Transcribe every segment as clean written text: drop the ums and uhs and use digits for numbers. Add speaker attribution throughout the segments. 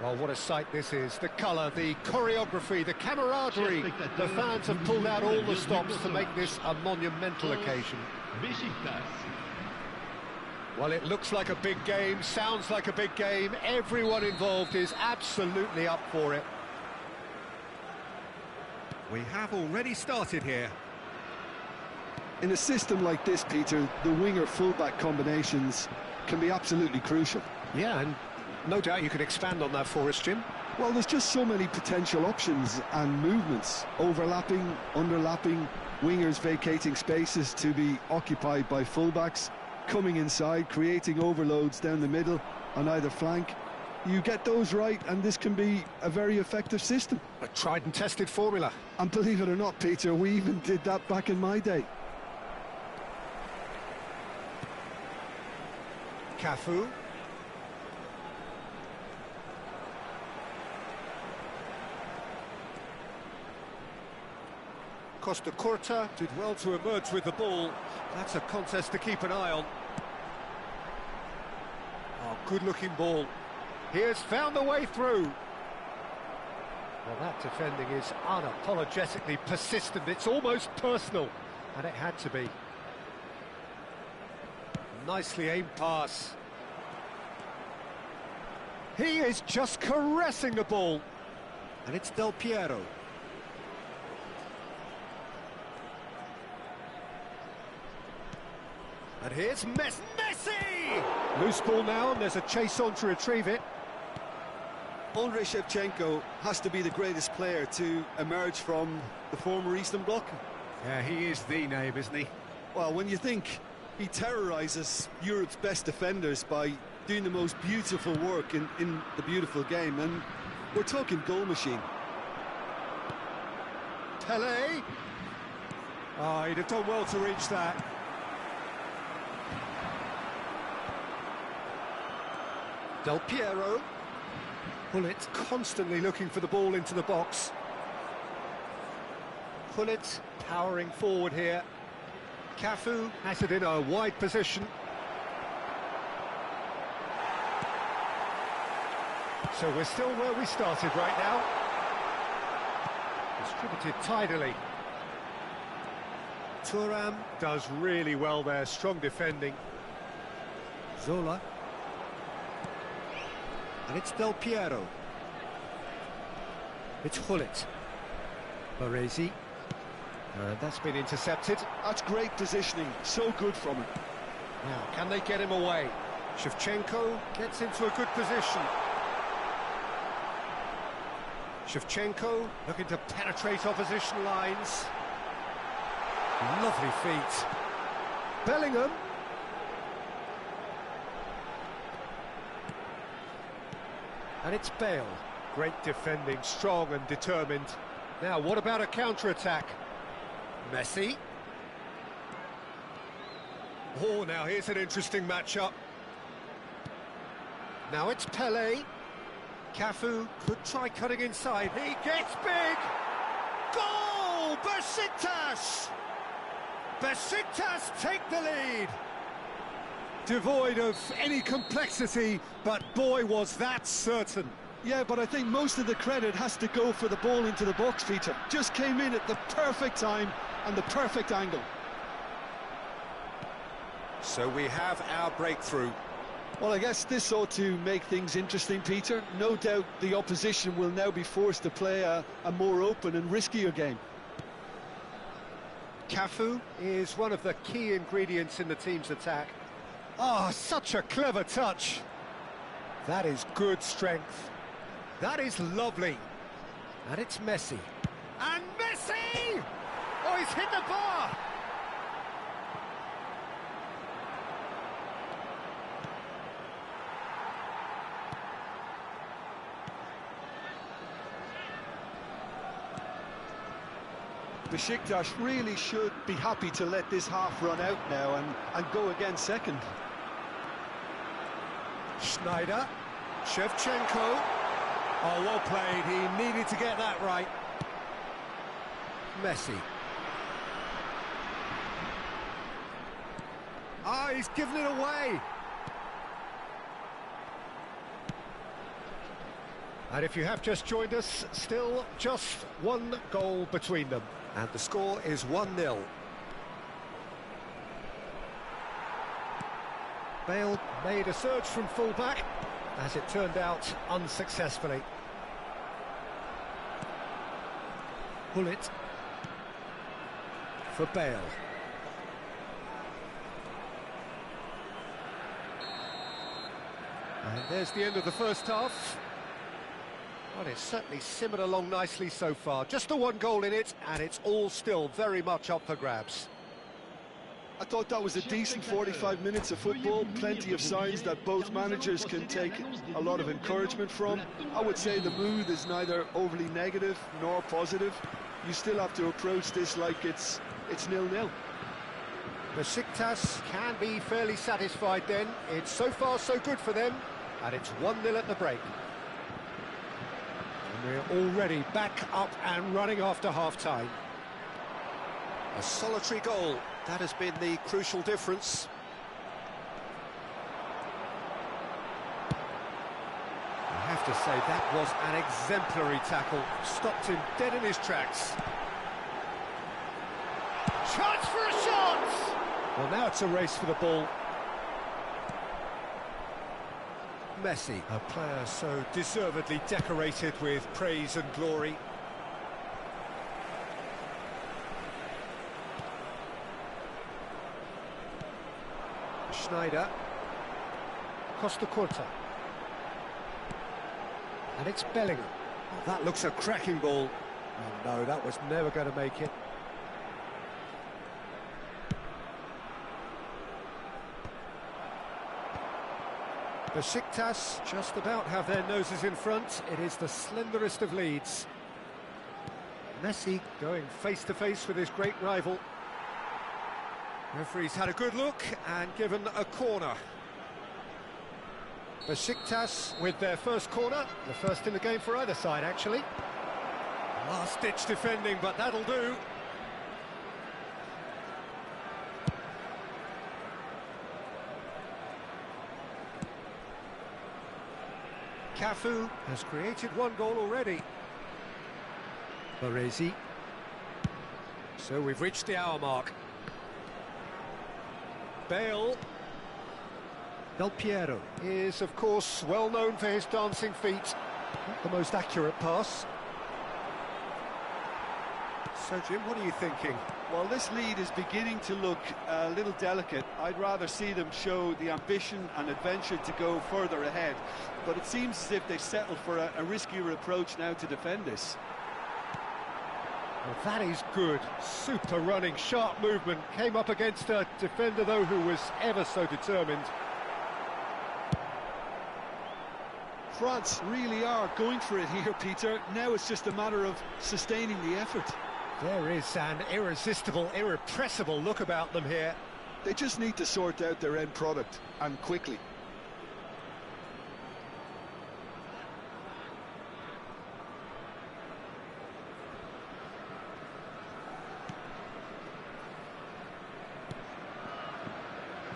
Speaker 1: Well, what a sight this is. The colour, the choreography, the camaraderie. The fans have pulled out all the stops to make this a monumental occasion. Well, it looks like a big game, sounds like a big game. Everyone involved is absolutely up for it. We have already started here.
Speaker 2: In a system like this, Peter, the winger-fullback combinations can be absolutely crucial.
Speaker 1: Yeah, and no doubt you can expand on that for us, Jim.
Speaker 2: Well, there's just so many potential options and movements. Overlapping, underlapping, wingers vacating spaces to be occupied by fullbacks, coming inside, creating overloads down the middle on either flank. You get those right, and this can be a very effective system.
Speaker 1: A tried and tested formula.
Speaker 2: And believe it or not, Peter, we even did that back in my day.
Speaker 1: Cafu. Costa Curta did well to emerge with the ball. That's a contest to keep an eye on. Oh, good-looking ball. He has found the way through. Well, that defending is unapologetically persistent. It's almost personal, and it had to be. Nicely aimed pass. He is just caressing the ball. And it's Del Piero. And here's Messi! Loose ball now, and there's a chase on to retrieve it.
Speaker 2: Andrei Shevchenko has to be the greatest player to emerge from the former Eastern Bloc.
Speaker 1: Yeah, he is the name, isn't he?
Speaker 2: Well, when you think he terrorises Europe's best defenders by doing the most beautiful work in the beautiful game, and we're talking goal machine.
Speaker 1: Pele! Oh, he'd have done well to reach that. Del Piero. Pullet constantly looking for the ball into the box. Pullet powering forward here. Cafu has it in a wide position. So we're still where we started right now. Distributed tidily. Thuram does really well there, strong defending. Zola. And it's Del Piero. It's Hullet. Baresi. That's been intercepted.
Speaker 2: That's great positioning, so good from him.
Speaker 1: Now, can they get him away? Shevchenko gets into a good position. Shevchenko looking to penetrate opposition lines. Lovely feet. Bellingham. And it's Bale. Great defending, strong and determined. Now, what about a counter-attack? Messi. Oh, now here's an interesting matchup. Now it's Pele. Cafu could try cutting inside. He gets big! Goal! Besiktas! Besiktas take the lead! Devoid of any complexity, but boy, was that certain.
Speaker 2: Yeah, but I think most of the credit has to go for the ball into the box, Peter. Just came in at the perfect time and the perfect angle.
Speaker 1: So we have our breakthrough.
Speaker 2: Well, I guess this ought to make things interesting, Peter. No doubt the opposition will now be forced to play a more open and riskier game.
Speaker 1: Cafu is one of the key ingredients in the team's attack. Oh, such a clever touch. That is good strength. That is lovely. And it's Messi. And Messi! Oh, he's hit the bar!
Speaker 2: Besiktas really should be happy to let this half run out now and go again second.
Speaker 1: Schneider, Shevchenko. Oh, well played. He needed to get that right. Messi. Ah, he's given it away. And if you have just joined us, still just one goal between them. And the score is 1-0. Bale made a surge from full-back, as it turned out, unsuccessfully. Hullet for Bale. And there's the end of the first half. Well, it's certainly simmered along nicely so far. Just the one goal in it, and it's all still very much up for grabs.
Speaker 2: I thought that was a decent 45 minutes of football, plenty of signs that both managers can take a lot of encouragement from. I would say the mood is neither overly negative nor positive. You still have to approach this like it's 0-0.
Speaker 1: Besiktas can be fairly satisfied then. It's so far so good for them, and it's 1-0 at the break. And we're already back up and running after half-time. A solitary goal, that has been the crucial difference. I have to say, that was an exemplary tackle. Stopped him dead in his tracks. Chance for a shot! Well, now it's a race for the ball. Messi, a player so deservedly decorated with praise and glory. Schneider. Costa Curta. And it's Bellingham. Oh, that looks a cracking ball. Oh, no, that was never going to make it. Besiktas just about have their noses in front. It is the slenderest of leads. Messi going face-to-face with his great rival. Referee's had a good look and given a corner. Besiktas with their first corner, the first in the game for either side, actually. Last-ditch defending, but that'll do. Cafu has created one goal already. Baresi. So we've reached the hour mark. Bale. Del Piero is, of course, well known for his dancing feet. Not the most accurate pass. So, Jim, what are you thinking?
Speaker 2: Well, this lead is beginning to look a little delicate. I'd rather see them show the ambition and adventure to go further ahead. But it seems as if they've settled for a riskier approach now to defend this.
Speaker 1: Well, that is good. Super running, sharp movement. Came up against a defender, though, who was ever so determined.
Speaker 2: France really are going for it here, Peter. Now it's just a matter of sustaining the effort.
Speaker 1: There is an irresistible, irrepressible look about them here.
Speaker 2: They just need to sort out their end product, and quickly.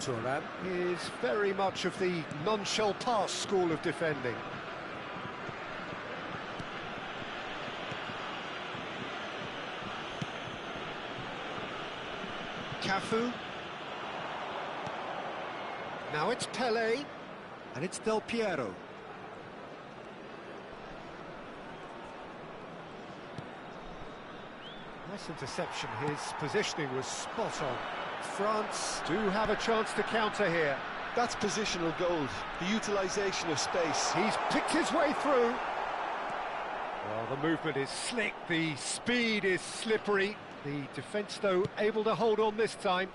Speaker 1: Thuram is very much of the none-shall-pass school of defending. Cafu. Now it's Pelé, and it's Del Piero. Nice interception, his positioning was spot on. France do have a chance to counter here.
Speaker 2: That's positional gold, the utilisation of space.
Speaker 1: He's picked his way through. Well, the movement is slick, the speed is slippery. The defence, though, able to hold on this time.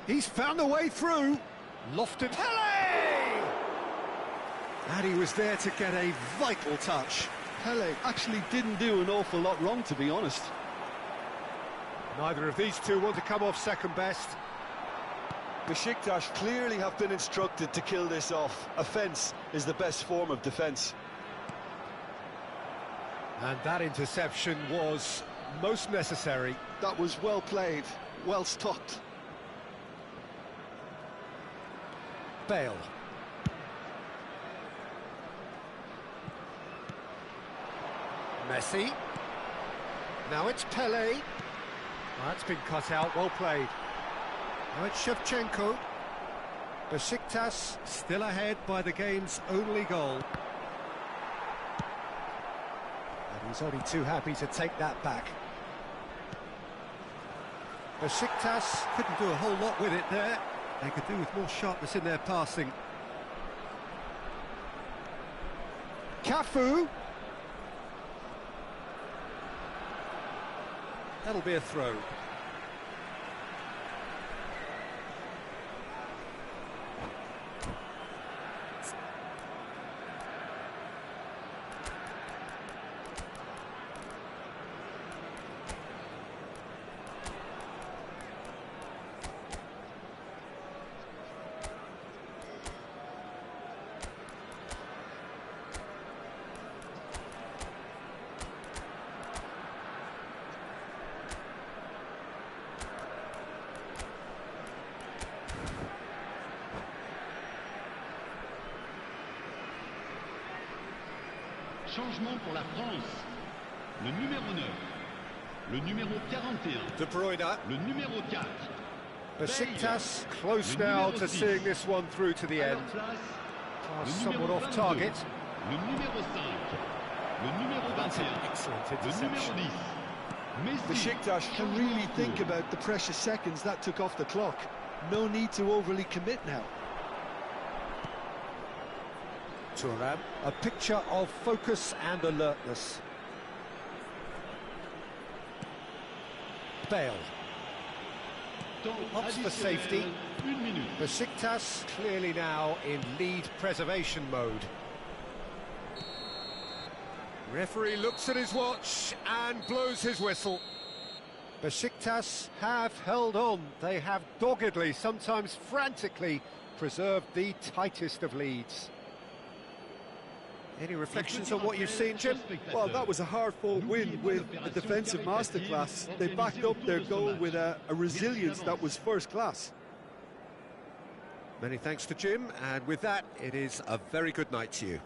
Speaker 1: He's found a way through. Lofted. Pelé! And he was there to get a vital touch.
Speaker 2: Pelé actually didn't do an awful lot wrong, to be honest.
Speaker 1: Neither of these two want to come off second best.
Speaker 2: Besiktas clearly have been instructed to kill this off. Offence is the best form of defence.
Speaker 1: And that interception was most necessary.
Speaker 2: That was well played, well stopped.
Speaker 1: Bale. Messi. Now it's Pele. That's been cut out, well played. Now it's Shevchenko. Besiktas still ahead by the game's only goal. And he's only too happy to take that back. Besiktas couldn't do a whole lot with it there. They could do with more sharpness in their passing. Cafu. That'll be a throw.
Speaker 3: Changement pour la France. Le numéro 9, le numéro 41,
Speaker 1: De Bruyne.
Speaker 3: le numéro 4.
Speaker 1: Besiktas close now to seeing this one through to the end. Somewhat off target.
Speaker 3: Le numéro 5, le numéro
Speaker 1: That's an
Speaker 3: 21,
Speaker 1: excellent
Speaker 3: le numéro
Speaker 1: interception.
Speaker 3: 10. Messi.
Speaker 2: Besiktas can really think about the precious seconds that took off the clock. No need to overly commit now.
Speaker 1: Thuram, a picture of focus and alertness. Bale, opts for safety.
Speaker 3: Une minute.
Speaker 1: Besiktas clearly now in lead preservation mode. Referee looks at his watch and blows his whistle. Besiktas have held on. They have doggedly, sometimes frantically, preserved the tightest of leads. Any reflections on what you've seen, Jim?
Speaker 2: Well, that was a hard-fought win with a defensive masterclass. They backed up their goal with a resilience that was first class.
Speaker 1: Many thanks to Jim, and with that, it is a very good night to you.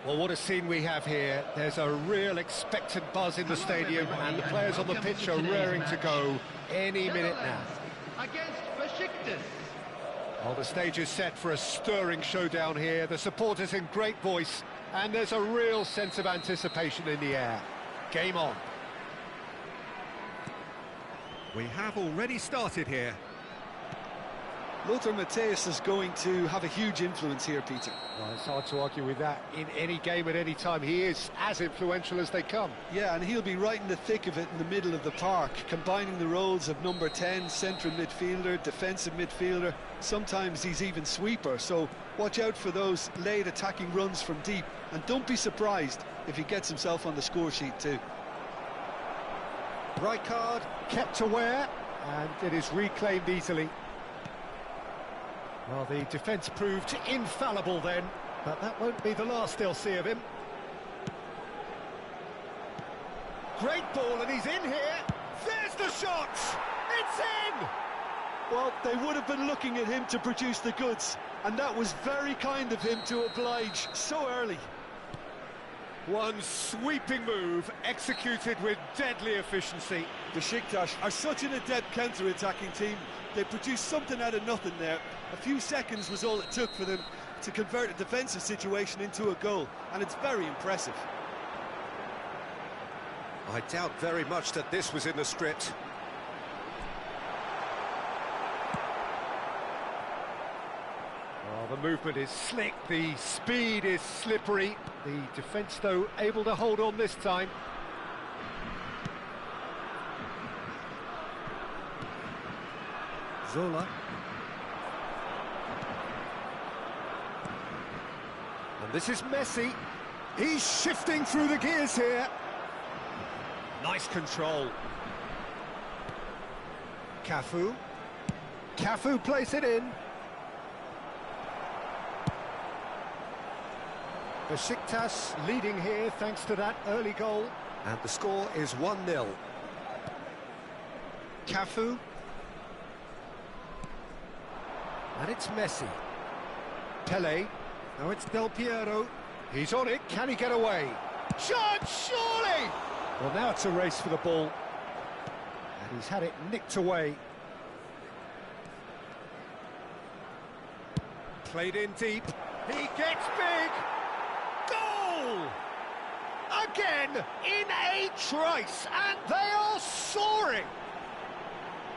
Speaker 1: Well, what a scene we have here. There's a real expectant buzz in the stadium, and the players on the pitch are raring to go any minute now.
Speaker 3: Against Besiktas.
Speaker 1: Well, the stage is set for a stirring showdown here. The supporters in great voice, and there's a real sense of anticipation in the air. Game on. We have already started here.
Speaker 2: Lothar Matthäus is going to have a huge influence here, Peter.
Speaker 1: Well, it's hard to argue with that. In any game at any time, he is as influential as they come.
Speaker 2: Yeah, and he'll be right in the thick of it in the middle of the park, combining the roles of number 10, central midfielder, defensive midfielder. Sometimes he's even sweeper, so watch out for those late attacking runs from deep, and don't be surprised if he gets himself on the score sheet too.
Speaker 1: Rijkaard kept aware, and it is reclaimed easily. Well, the defence proved infallible then, but that won't be the last they'll see of him. Great ball, and he's in here. There's the shot! It's in!
Speaker 2: Well, they would have been looking at him to produce the goods, and that was very kind of him to oblige so early.
Speaker 1: One sweeping move, executed with deadly efficiency.
Speaker 2: Besiktas are such an adept counter-attacking team. They produced something out of nothing there. A few seconds was all it took for them to convert a defensive situation into a goal, and it's very impressive.
Speaker 1: I doubt very much that this was in the script. Well, the movement is slick, the speed is slippery. The defence, though, able to hold on this time. Zola. And this is Messi. He's shifting through the gears here. Nice control. Cafu. Cafu plays it in. Besiktas leading here thanks to that early goal. And the score is 1-0. Cafu. And it's Messi. Pele. Now it's Del Piero. He's on it. Can he get away? Shot, surely! Well, now it's a race for the ball. And he's had it nicked away. Played in deep. He gets big! Goal! Again, in a trice, and they are soaring!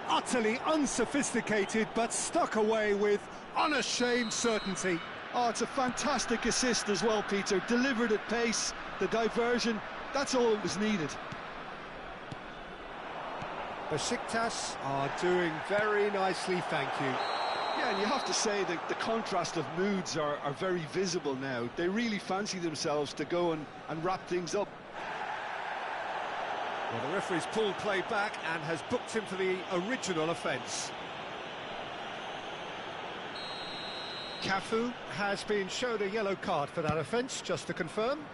Speaker 1: Utterly unsophisticated, but stuck away with unashamed certainty.
Speaker 2: Oh, it's a fantastic assist as well, Peter. Delivered at pace, the diversion, that's all that was needed.
Speaker 1: Besiktas are doing very nicely, thank you.
Speaker 2: Yeah, and you have to say that the contrast of moods are very visible now. They really fancy themselves to go and wrap things up.
Speaker 1: Well, the referee's pulled play back and has booked him for the original offence. Cafu has been shown a yellow card for that offence, just to confirm.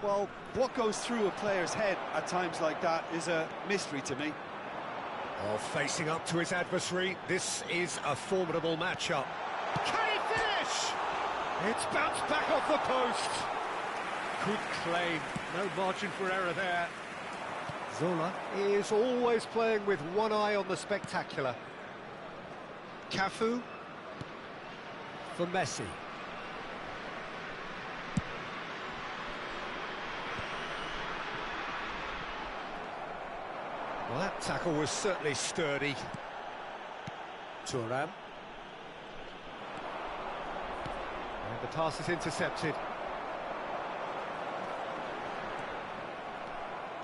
Speaker 2: Well, what goes through a player's head at times like that is a mystery to me.
Speaker 1: Oh, facing up to his adversary, this is a formidable matchup. Can he finish? It's bounced back off the post. Good claim, no margin for error there. Zola is always playing with one eye on the spectacular. Cafu for Messi. Well, that tackle was certainly sturdy. Thuram. And the pass is intercepted.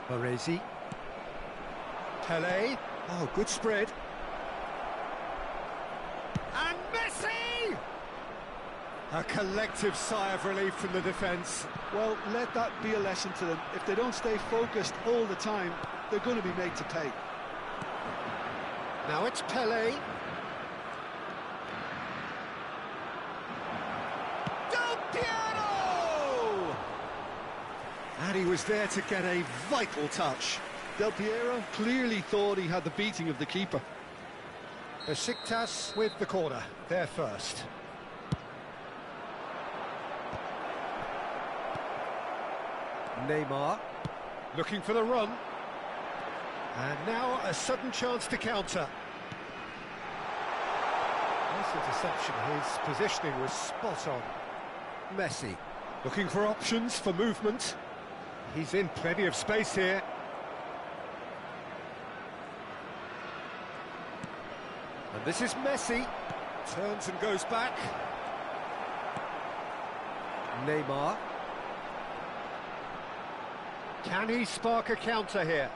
Speaker 1: Baresi. Pele. Oh, good spread. And Messi! A collective sigh of relief from the defence.
Speaker 2: Well, let that be a lesson to them. If they don't stay focused all the time, they're going to be made to pay.
Speaker 1: Now it's Pele. Del Piero! And he was there to get a vital touch.
Speaker 2: Del Piero clearly thought he had the beating of the keeper.
Speaker 1: Besiktas with the corner, they're first. Neymar, looking for the run. And now a sudden chance to counter. Nice interception, his positioning was spot on. Messi, looking for options for movement. He's in plenty of space here. And this is Messi. Turns and goes back. Neymar. Can he spark a counter here?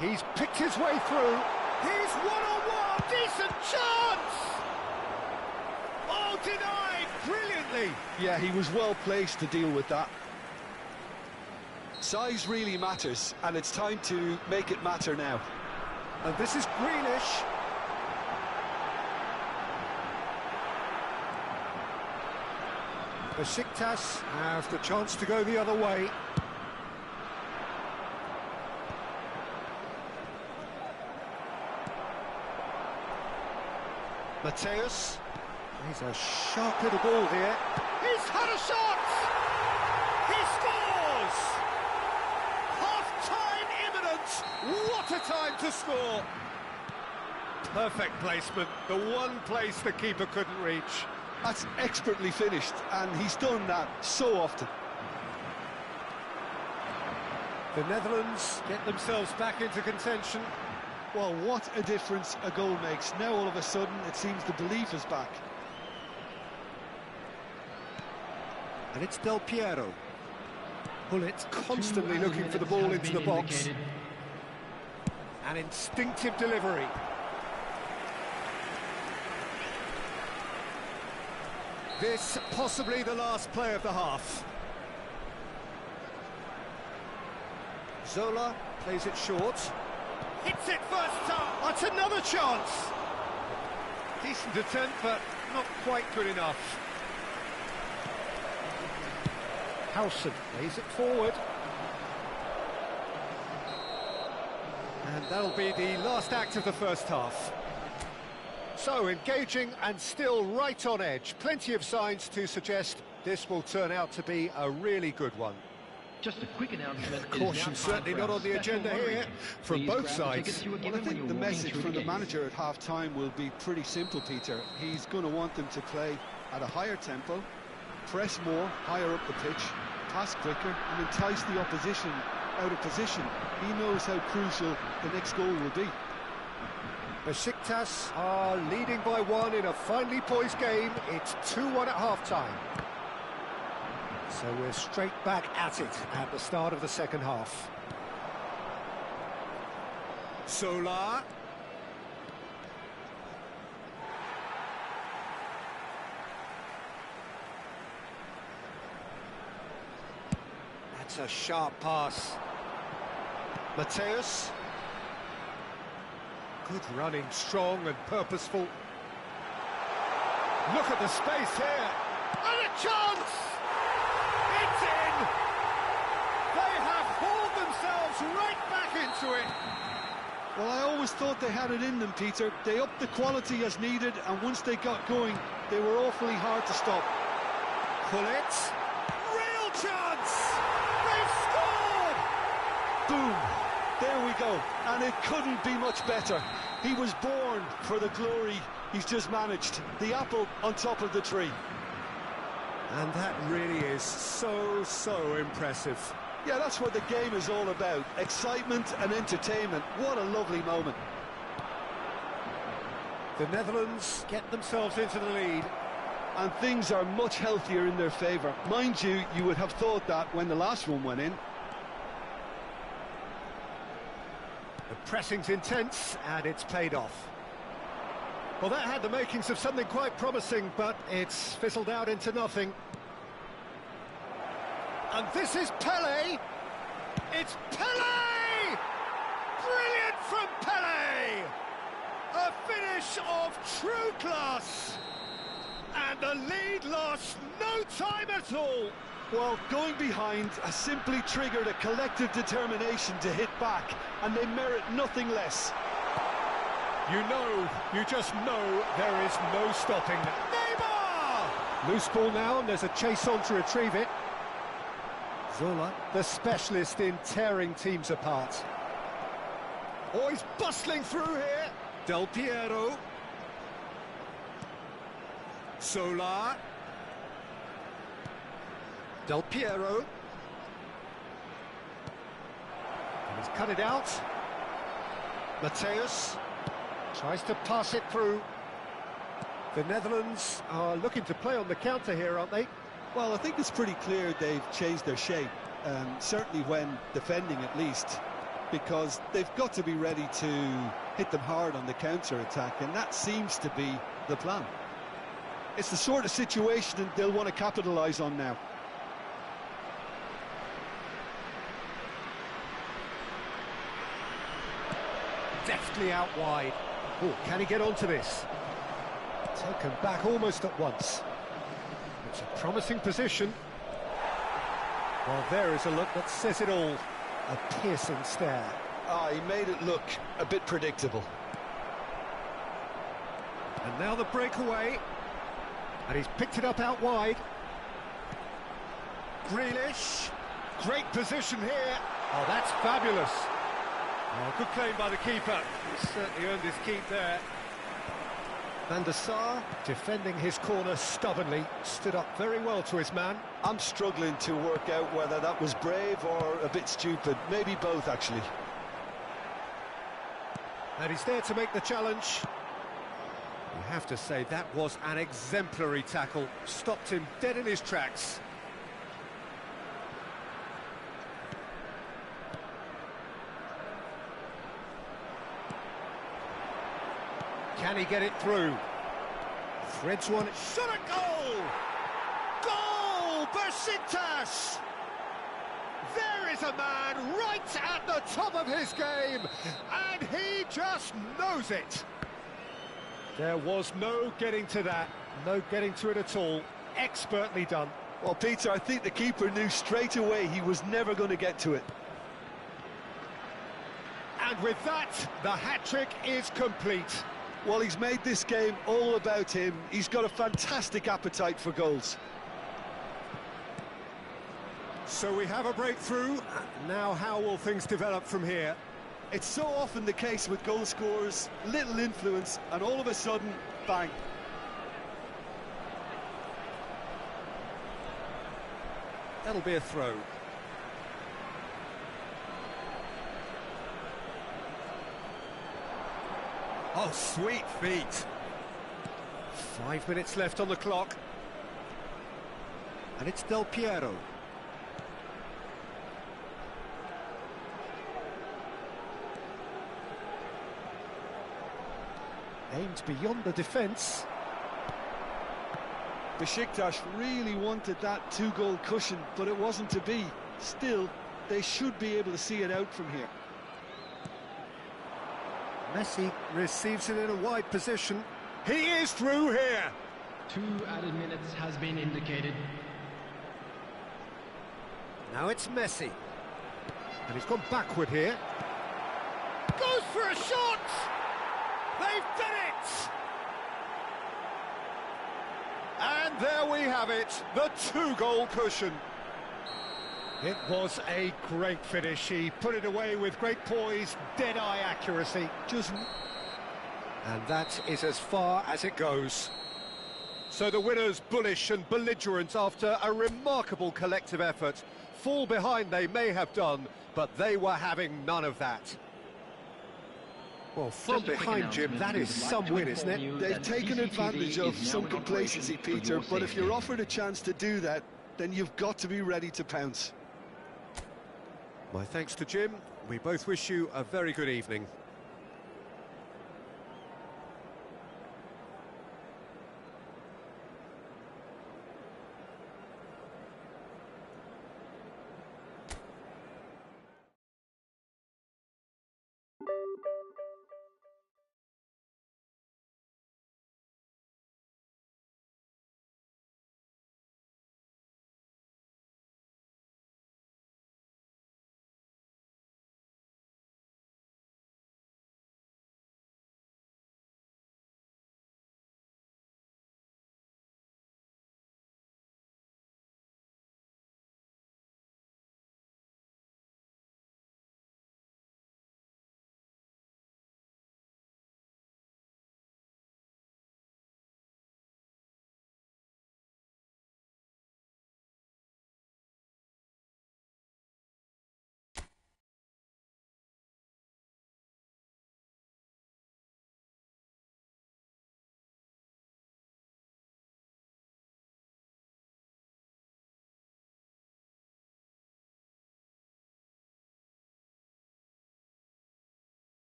Speaker 1: He's picked his way through. He's one-on-one. Decent chance! Oh, denied brilliantly.
Speaker 2: Yeah, he was well placed to deal with that. Size really matters, and it's time to make it matter now.
Speaker 1: And this is Grealish. Besiktas have the chance to go the other way. Mateus. He's a sharp little ball here. He's had a shot! He scores! Half-time imminent! What a time to score! Perfect placement, the one place the keeper couldn't reach.
Speaker 2: That's expertly finished, and he's done that so often.
Speaker 1: The Netherlands get themselves back into contention.
Speaker 2: Well, what a difference a goal makes. Now all of a sudden it seems the belief is back.
Speaker 1: And it's Del Piero. Bullet constantly looking for the ball into the box. An instinctive delivery. This possibly the last play of the half. Zola plays it short. Hits it first time. That's another chance. Decent attempt, but not quite good enough. Howson plays it forward. And that'll be the last act of the first half. So, engaging and still right on edge. Plenty of signs to suggest this will turn out to be a really good one.
Speaker 4: Just a quick announcement.
Speaker 1: Caution certainly not on the agenda here from both sides.
Speaker 2: Well, I think the message from the manager at half-time will be pretty simple, Peter. He's going to want them to play at a higher tempo, press more, higher up the pitch, pass quicker, and entice the opposition out of position. He knows how crucial the next goal will be.
Speaker 1: Besiktas are leading by one in a finely poised game. It's 2-1 at half-time. So we're straight back at it at the start of the second half. Solar. That's a sharp pass. Mateus. Good running, strong and purposeful. Look at the space here. And a chance! It's in! They have hauled themselves right back into it.
Speaker 2: Well, I always thought they had it in them, Peter. They upped the quality as needed, and once they got going, they were awfully hard to stop.
Speaker 1: Bullet. Real chance! They've scored!
Speaker 2: Boom! There we go, and it couldn't be much better. He was born for the glory he's just managed. The apple on top of the tree.
Speaker 1: And that really is so impressive.
Speaker 2: Yeah, that's what the game is all about. Excitement and entertainment. What a lovely moment.
Speaker 1: The Netherlands get themselves into the lead.
Speaker 2: And things are much healthier in their favour. Mind you, you would have thought that when the last one went in.
Speaker 1: The pressing's intense, and it's paid off. Well, that had the makings of something quite promising, but it's fizzled out into nothing. And this is Pele! It's Pele! Brilliant from Pele! A finish of true class! And the lead lost no time at all!
Speaker 2: Well, going behind has simply triggered a collective determination to hit back, and they merit nothing less.
Speaker 1: You just know there is no stopping. Neymar! Loose ball now, and there's a chase on to retrieve it. Zola, the specialist in tearing teams apart. Oh, he's bustling through here. Del Piero. Zola. Del Piero. And he's cut it out. Mateus tries to pass it through. The Netherlands are looking to play on the counter here, aren't they?
Speaker 2: Well, I think it's pretty clear they've changed their shape, certainly when defending at least, because they've got to be ready to hit them hard on the counter-attack, and that seems to be the plan. It's the sort of situation they'll want to capitalise on now.
Speaker 1: Deftly out wide. Oh, can he get onto this? Taken back almost at once. It's a promising position. Well, there is a look that says it all. A piercing stare.
Speaker 2: Ah, he made it look a bit predictable.
Speaker 1: And now the breakaway. And he's picked it up out wide. Grealish. Great position here. Oh, that's fabulous. Oh, good claim by the keeper. He's certainly earned his keep there. Van der Sar, defending his corner stubbornly, stood up very well to his man.
Speaker 2: I'm struggling to work out whether that was brave or a bit stupid. Maybe both, actually.
Speaker 1: And he's there to make the challenge. You have to say that was an exemplary tackle. Stopped him dead in his tracks. Can he get it through? Threads one. Shot a goal! Goal! Besiktas! There is a man right at the top of his game, and he just knows it. There was no getting to that, no getting to it at all. Expertly done.
Speaker 2: Well, Peter, I think the keeper knew straight away he was never going to get to it.
Speaker 1: And with that, the hat-trick is complete.
Speaker 2: Well, he's made this game all about him. He's got a fantastic appetite for goals.
Speaker 1: So we have a breakthrough. Now how will things develop from here?
Speaker 2: It's so often the case with goal scorers, little influence, and all of a sudden, bang.
Speaker 1: That'll be a throw. Oh, sweet feet. 5 minutes left on the clock. And it's Del Piero. Aimed beyond the defence.
Speaker 2: Besiktas really wanted that two-goal cushion, but it wasn't to be. Still, they should be able to see it out from here.
Speaker 1: Messi receives it in a wide position. He is through here.
Speaker 4: 2 added minutes has been indicated.
Speaker 1: Now it's Messi. And he's gone backward here. Goes for a shot! They've done it! And there we have it, the 2-goal cushion. It was a great finish. He put it away with great poise, dead-eye accuracy. And that is as far as it goes. So the winners, bullish and belligerent after a remarkable collective effort. Fall behind they may have done, but they were having none of that. Well, from behind, Jim, that is some win, isn't it?
Speaker 2: They've taken advantage of some complacency, Peter, but if you're offered a chance to do that, then you've got to be ready to pounce.
Speaker 1: My thanks to Jim. We both wish you a very good evening.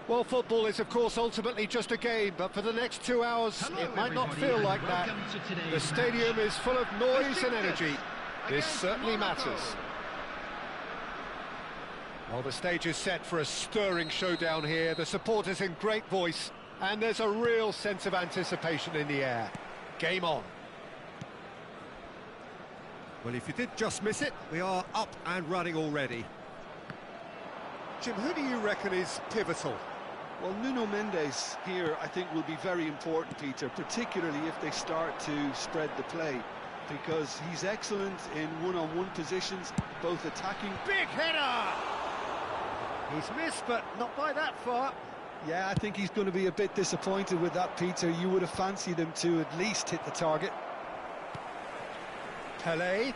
Speaker 1: Well, football is, of course, ultimately just a game, but for the next 2 hours, it might not feel like that. The stadium is full of noise and energy. This certainly matters. Well, the stage is set for a stirring showdown here. The supporters in great voice, and there's a real sense of anticipation in the air. Game on. Well, if you did just miss it, we are up and running already. Jim, who do you reckon is pivotal?
Speaker 2: Well, Nuno Mendes here, I think, will be very important, Peter, particularly if they start to spread the play, because he's excellent in one-on-one positions, both attacking...
Speaker 1: Big header! He's missed, but not by that far.
Speaker 2: Yeah, I think he's going to be a bit disappointed with that, Peter. You would have fancied him to at least hit the target.
Speaker 1: Pelé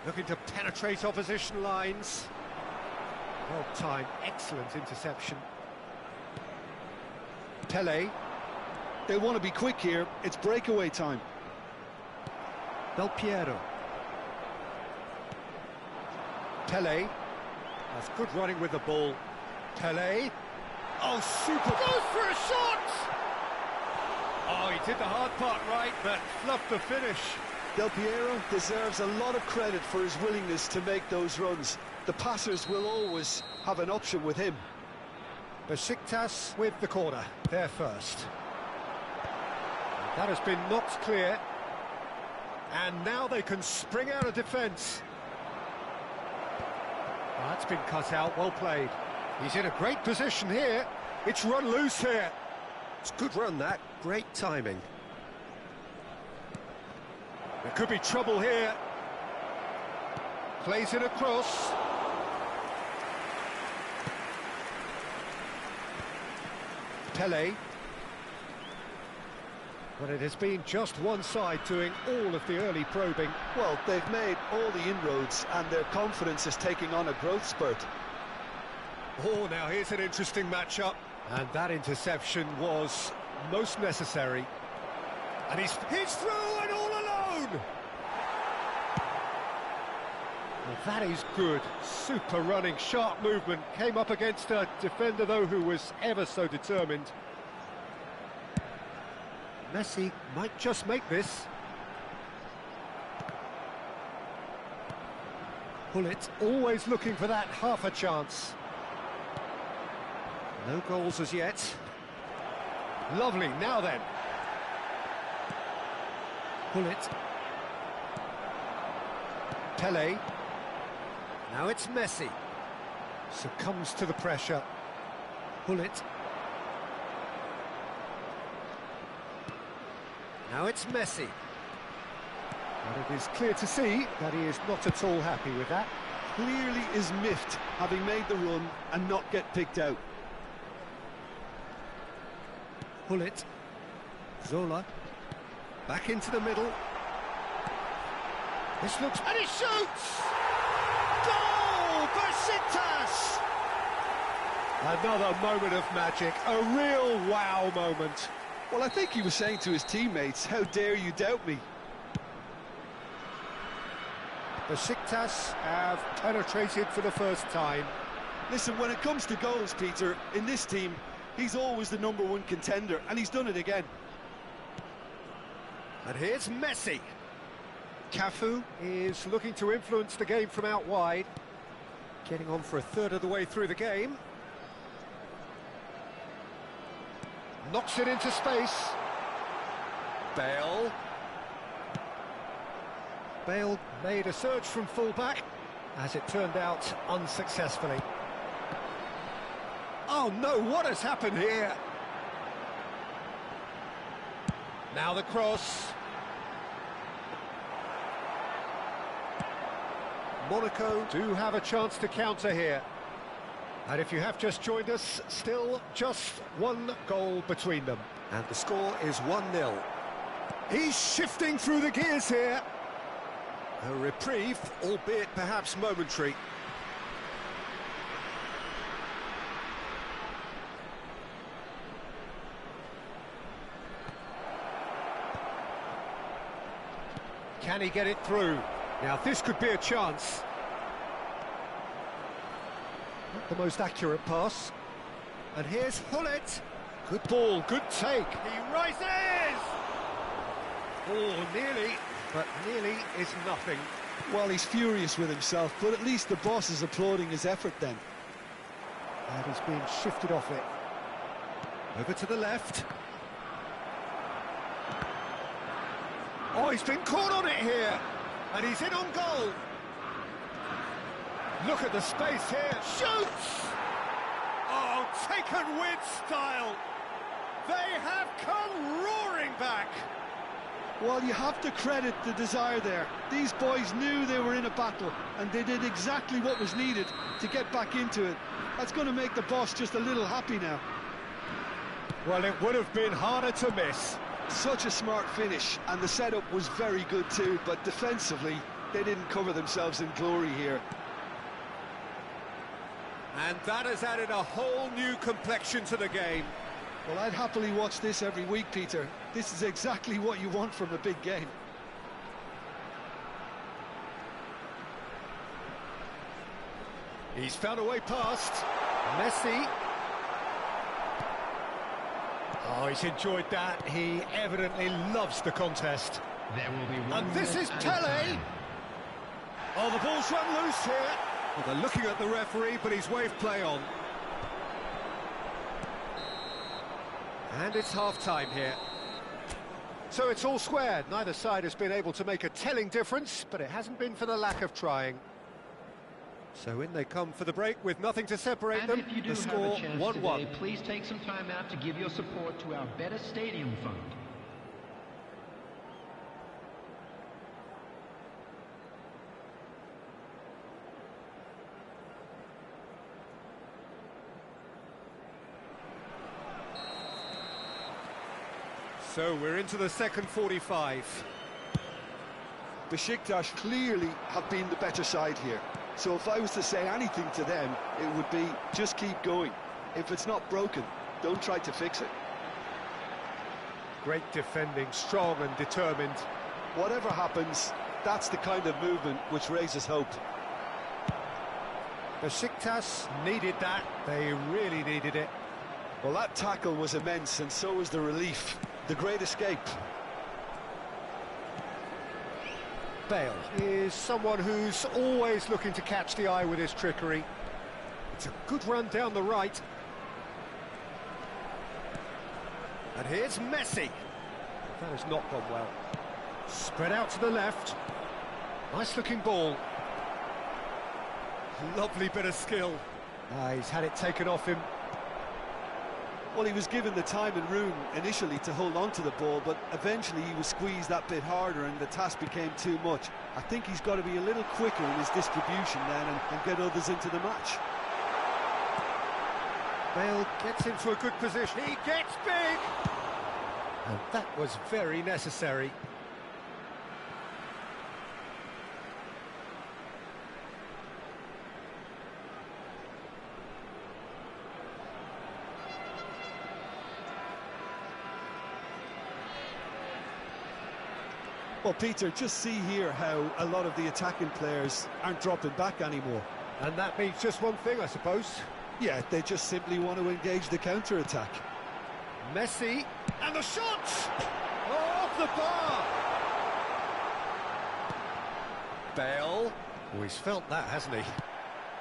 Speaker 1: looking to penetrate opposition lines. Well timed, excellent interception. Pelé.
Speaker 2: They want to be quick here. It's breakaway time.
Speaker 1: Del Piero. Pelé. That's good running with the ball. Pelé. Oh, super. Goes for a shot! Oh, he did the hard part right, but fluffed the finish.
Speaker 2: Del Piero deserves a lot of credit for his willingness to make those runs. The passers will always have an option with him.
Speaker 1: Besiktas with the corner, there first. That has been knocked clear. And now they can spring out of defence. Oh, that's been cut out, well played. He's in a great position here. It's run loose here. It's a good run, that. Great timing. There could be trouble here. Plays it across. Pelé. Well, it has been just one side doing all of the early probing.
Speaker 2: Well, they've made all the inroads and their confidence is taking on a growth spurt.
Speaker 1: Oh, now here's an interesting matchup. And that interception was most necessary. And he's through and all alone! Well, that is good. Super running, sharp movement. Came up against a defender, though, who was ever so determined. Messi might just make this. Pullet always looking for that half a chance. No goals as yet. Lovely, now then. Pullet. Pelé. Now it's Messi. Succumbs to the pressure. Pullet. Now it's Messi. And it is clear to see that he is not at all happy with that.
Speaker 2: Clearly is miffed, having made the run and not get picked out.
Speaker 1: Pullet. Zola. Back into the middle. This looks... And he shoots! Goal! Besiktas! Another moment of magic. A real wow moment.
Speaker 2: Well, I think he was saying to his teammates, how dare you doubt me?
Speaker 1: Besiktas have penetrated for the first time.
Speaker 2: Listen, when it comes to goals, Peter, in this team, he's always the #1 contender, and he's done it again.
Speaker 1: And here's Messi. Cafu is looking to influence the game from out wide. Getting on for a third of the way through the game. Knocks it into space. Bale. Bale made a surge from full-back, as it turned out, unsuccessfully. Oh no, what has happened here? Now the cross. Monaco do have a chance to counter here. And if you have just joined us, still just one goal between them. And the score is 1-0. He's shifting through the gears here. A reprieve, albeit perhaps momentary. Can he get it through? Now this could be a chance. Not the most accurate pass. And here's Hullet. Good ball, good take. He rises! Oh, nearly, but nearly is nothing.
Speaker 2: Well, he's furious with himself, but at least the boss is applauding his effort then.
Speaker 1: And he's being shifted off it. Over to the left. Oh, he's been caught on it here. And he's in on goal. Look at the space here. Shoots! Oh, taken with style. They have come roaring back.
Speaker 2: Well, you have to credit the desire there. These boys knew they were in a battle, and they did exactly what was needed to get back into it. That's going to make the boss just a little happy now.
Speaker 1: Well, it would have been harder to miss.
Speaker 2: Such a smart finish, and the setup was very good too, but defensively, they didn't cover themselves in glory here.
Speaker 1: And that has added a whole new complexion to the game.
Speaker 2: Well, I'd happily watch this every week, Peter. This is exactly what you want from a big game.
Speaker 1: He's found a way past. Messi. Oh, he's enjoyed that. He evidently loves the contest.
Speaker 4: There will be one.
Speaker 1: And this is Pele. Oh, the ball's run loose here. Well, they're looking at the referee, but he's waved play on. And it's half-time here. So it's all square. Neither side has been able to make a telling difference, but it hasn't been for the lack of trying. So in they come for the break with nothing to separate
Speaker 4: And
Speaker 1: them.
Speaker 4: if you do
Speaker 1: The score
Speaker 4: have a chance
Speaker 1: 1-1.
Speaker 4: today, please take some time out to give your support to our Better Stadium Fund.
Speaker 1: So we're into the second 45.
Speaker 2: Besiktas clearly have been the better side here. So if I was to say anything to them, it would be just keep going. If it's not broken, don't try to fix it.
Speaker 1: Great defending, strong and determined.
Speaker 2: Whatever happens, that's the kind of movement which raises hope.
Speaker 1: Besiktas needed that. They really needed it.
Speaker 2: Well, that tackle was immense, and so was the relief. The great escape.
Speaker 1: Bale is someone who's always looking to catch the eye with his trickery. It's a good run down the right. And here's Messi. That has not gone well. Spread out to the left. Nice looking ball. Lovely bit of skill. He's had it taken off him.
Speaker 2: Well, he was given the time and room initially to hold on to the ball, but eventually he was squeezed that bit harder and the task became too much. I think he's got to be a little quicker in his distribution then and get others into the match.
Speaker 1: Bale gets into a good position. He gets big! And that was very necessary.
Speaker 2: Well, Peter, just see here how a lot of the attacking players aren't dropping back anymore.
Speaker 1: And that means just one thing, I suppose.
Speaker 2: Yeah, they just simply want to engage the counter-attack.
Speaker 1: Messi, and the shot! Oh, off the bar! Bale. Oh, he's felt that, hasn't he?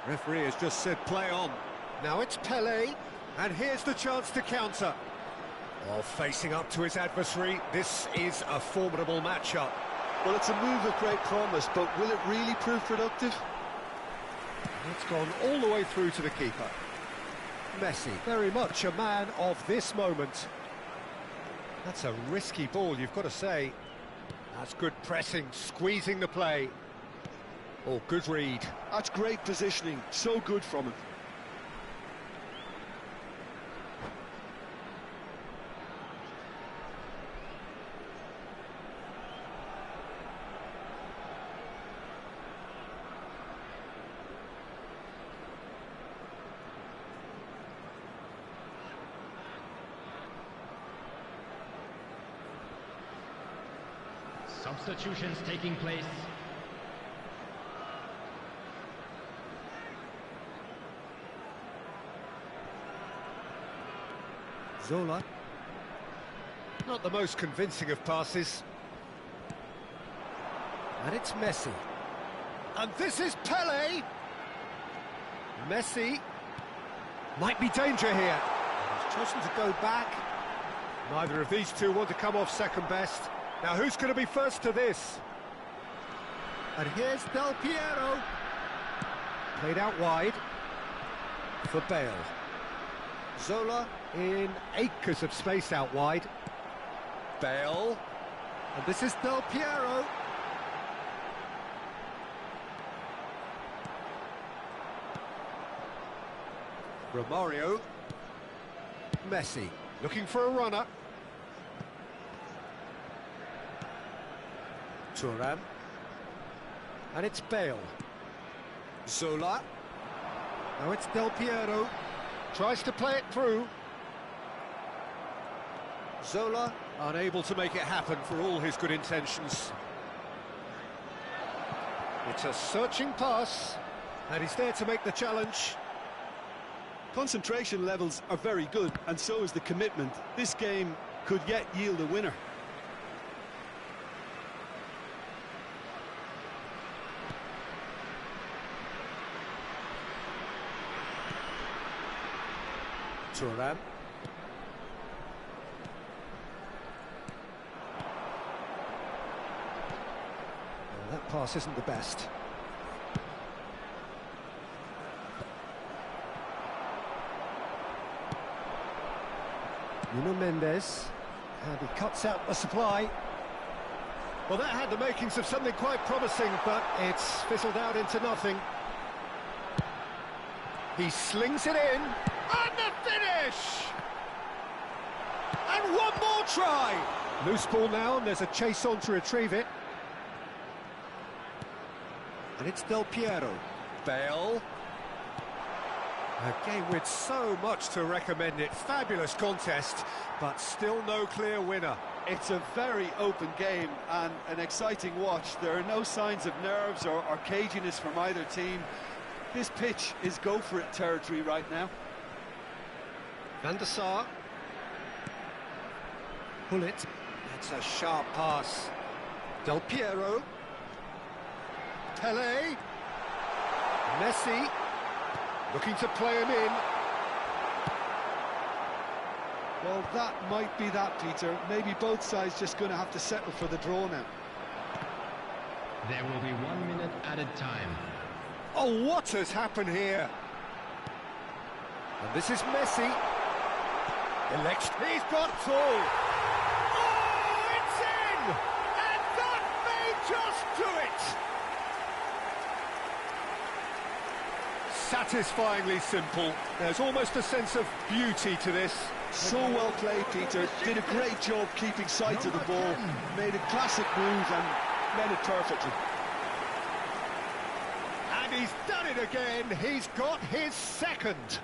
Speaker 1: Referee has just said play on. Now it's Pele, and here's the chance to counter. Oh, facing up to his adversary, this is a formidable matchup.
Speaker 2: Well, it's a move of great promise, but will it really prove productive?
Speaker 1: It's gone all the way through to the keeper. Messi, very much a man of this moment. That's a risky ball, you've got to say. That's good pressing, squeezing the play. Oh, good read.
Speaker 2: That's great positioning, so good from him.
Speaker 4: Substitutions taking place.
Speaker 1: Zola. Not the most convincing of passes. And it's Messi. And this is Pele. Messi. Might be danger here. He's chosen to go back. Neither of these two want to come off second best. Now who's going to be first to this? And here's Del Piero. Played out wide for Bale. Zola in acres of space out wide. Bale. And this is Del Piero. Romario. Messi looking for a runner. Thuram. And it's Bale. Zola. Now it's Del Piero. Tries to play it through. Zola unable to make it happen for all his good intentions. It's a searching pass, and he's there to make the challenge.
Speaker 2: Concentration levels are very good, and so is the commitment. This game could yet yield a winner.
Speaker 1: Thuram. Well, that pass isn't the best. Nuno Mendes, and he cuts out the supply. Well, that had the makings of something quite promising, but it's fizzled out into nothing. He slings it in, and the finish! And one more try! Loose ball now, and there's a chase on to retrieve it. And it's Del Piero. Bale. A game with so much to recommend it. Fabulous contest, but still no clear winner.
Speaker 2: It's a very open game and an exciting watch. There are no signs of nerves or caginess from either team. This pitch is go-for-it territory right now.
Speaker 1: Van der Sar. Hullet. That's a sharp pass. Del Piero. Pele. Messi. Looking to play him in.
Speaker 2: Well, that might be that, Peter. Maybe both sides just going to have to settle for the draw now.
Speaker 4: There will be 1 minute added time.
Speaker 1: Oh, what has happened here? And this is Messi. He's got full. Oh, it's in! And that may just do it! Satisfyingly simple. There's almost a sense of beauty to this.
Speaker 2: So well played, Peter. Did a great job keeping sight of the ball. Made a classic move and met it perfectly.
Speaker 1: And he's done it again. He's got his second.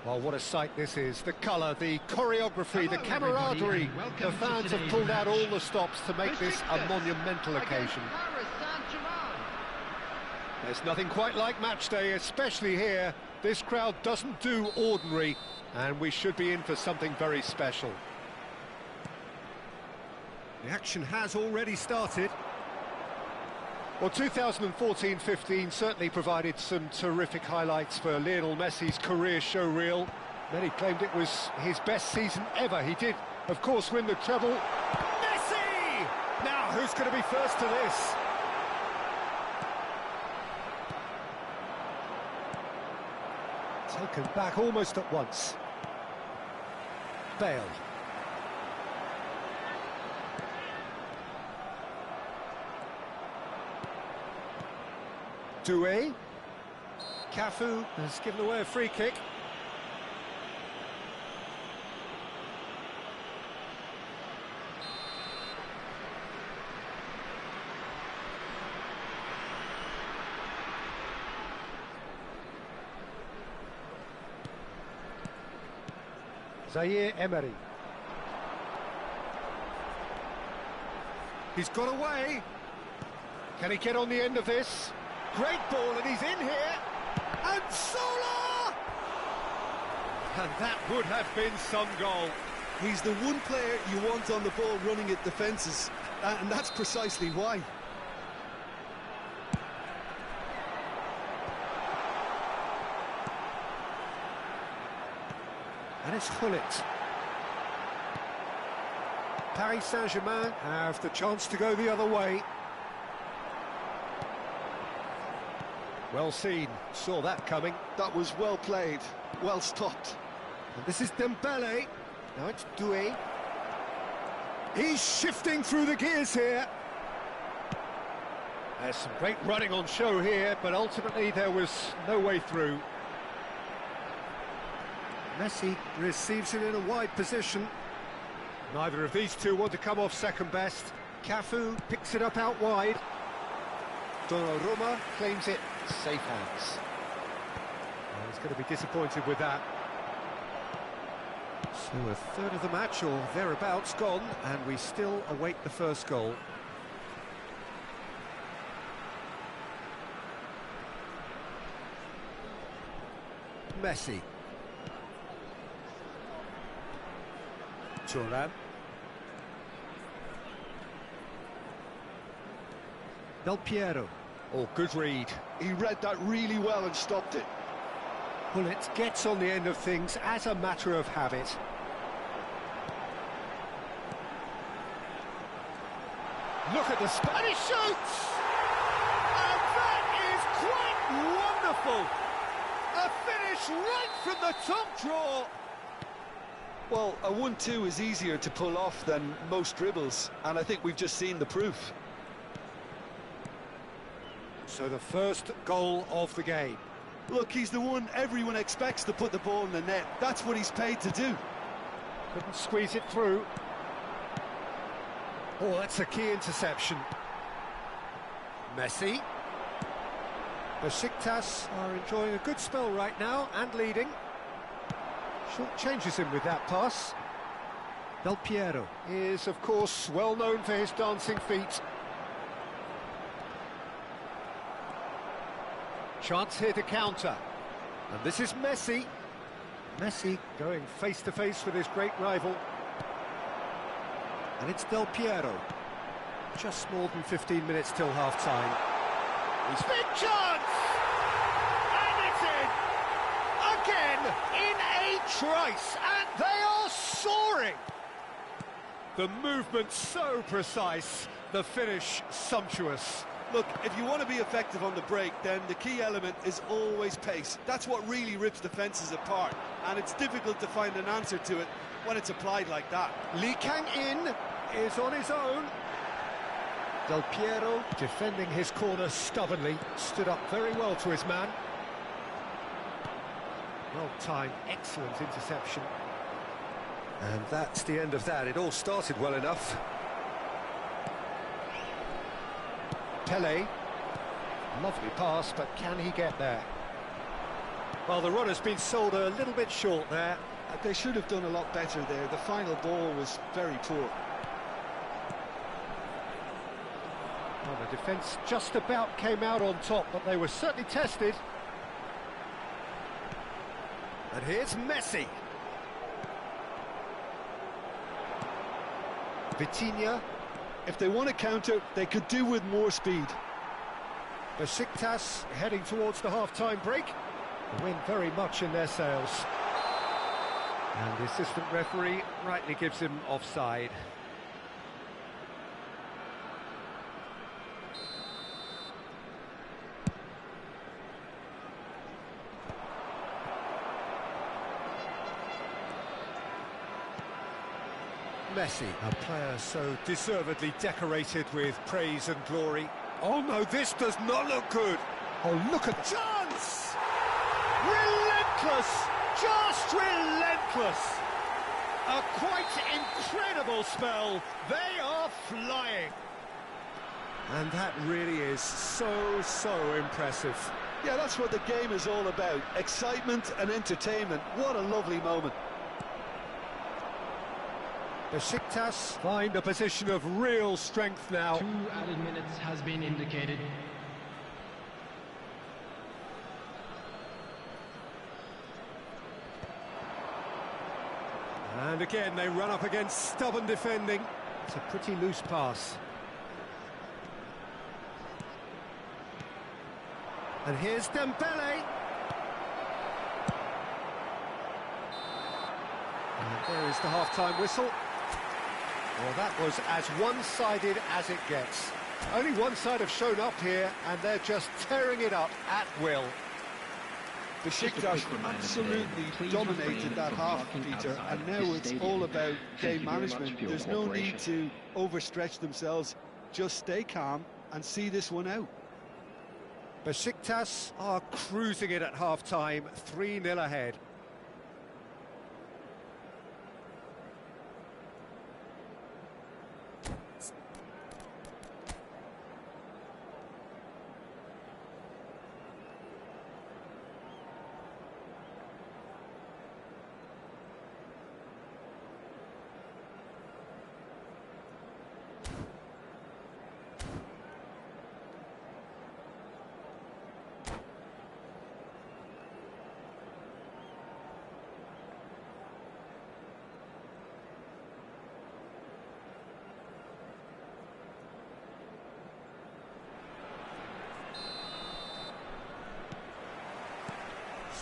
Speaker 1: Well, what a sight this is. The colour, the choreography, the camaraderie. The fans have pulled out all the stops to make this a monumental occasion. There's nothing quite like match day, especially here. This crowd doesn't do ordinary, and we should be in for something very special. The action has already started. Well, 2014-15 certainly provided some terrific highlights for Lionel Messi's career show reel. Many claimed it was his best season ever. He did, of course, win the treble. Messi! Now, who's going to be first to this? Taken back almost at once. Bale. Doué. Cafu has given away a free kick. Zaire Emery. He's got away. Can he get on the end of this? Great ball, and he's in here. And Sola! And that would have been some goal.
Speaker 2: He's the one player you want on the ball running at defences, and that's precisely why.
Speaker 1: And it's Hullet. Paris Saint-Germain have the chance to go the other way. Well seen, saw that coming.
Speaker 2: That was well played, well stopped.
Speaker 1: And this is Dembele. Now it's Doué. He's shifting through the gears here. There's some great running on show here, but ultimately there was no way through. Messi receives it in a wide position. Neither of these two want to come off second best. Cafu picks it up out wide. Donnarumma claims it, safe hands. Well, he's going to be disappointed with that. So a third of the match or thereabouts gone, and we still await the first goal. Messi. Thuram. Del Piero. Oh, good read.
Speaker 2: He read that really well and stopped it.
Speaker 1: Hullet gets on the end of things as a matter of habit. Look at the and he shoots! And that is quite wonderful! A finish right from the top draw!
Speaker 2: Well, a 1-2 is easier to pull off than most dribbles, and I think we've just seen the proof.
Speaker 1: So the first goal of the game.
Speaker 2: Look, he's the one everyone expects to put the ball in the net. That's what he's paid to do.
Speaker 1: Couldn't squeeze it through. Oh, that's a key interception. Messi. Besiktas are enjoying a good spell right now and leading. Short changes him with that pass. Del Piero is, of course, well known for his dancing feet. Chance here to counter. And this is Messi. Messi going face-to-face with his great rival. And it's Del Piero. Just more than 15 minutes till half-time. He's big chance! And it's in! Again, in a trice, and they are soaring! The movement so precise, the finish sumptuous.
Speaker 2: Look, if you want to be effective on the break, then the key element is always pace. That's what really rips defences apart, and it's difficult to find an answer to it when it's applied like that.
Speaker 1: Lee Kang-in is on his own. Del Piero, defending his corner stubbornly, stood up very well to his man. Well-timed, excellent interception. And that's the end of that. It all started well enough. Pele. Lovely pass, but can he get there? Well, the run has been sold a little bit short there.
Speaker 2: They should have done a lot better there. The final ball was very poor.
Speaker 1: Well, the defence just about came out on top, but they were certainly tested. And here's Messi. Vitinha.
Speaker 2: If they want to counter, they could do with more speed.
Speaker 1: Besiktas heading towards the half-time break. The wind very much in their sails. And the assistant referee rightly gives him offside. Messi, a player so deservedly decorated with praise and glory. Oh no, this does not look good. Oh, look at the chance! Relentless! Just relentless! A quite incredible spell. They are flying. And that really is so impressive.
Speaker 2: Yeah, that's what the game is all about. Excitement and entertainment. What a lovely moment.
Speaker 1: Besiktas find a position of real strength now.
Speaker 4: 2 added minutes has been indicated.
Speaker 1: And again, they run up against stubborn defending. It's a pretty loose pass. And here's Dembele. And there is the half-time whistle. Well, that was as one-sided as it gets. Only one side have shown up here, and they're just tearing it up at will.
Speaker 2: Besiktas absolutely dominated that half, Peter, and now it's all about game management. There's no need to overstretch themselves. Just stay calm and see this one out.
Speaker 1: Besiktas are cruising it at half-time, 3-0 ahead.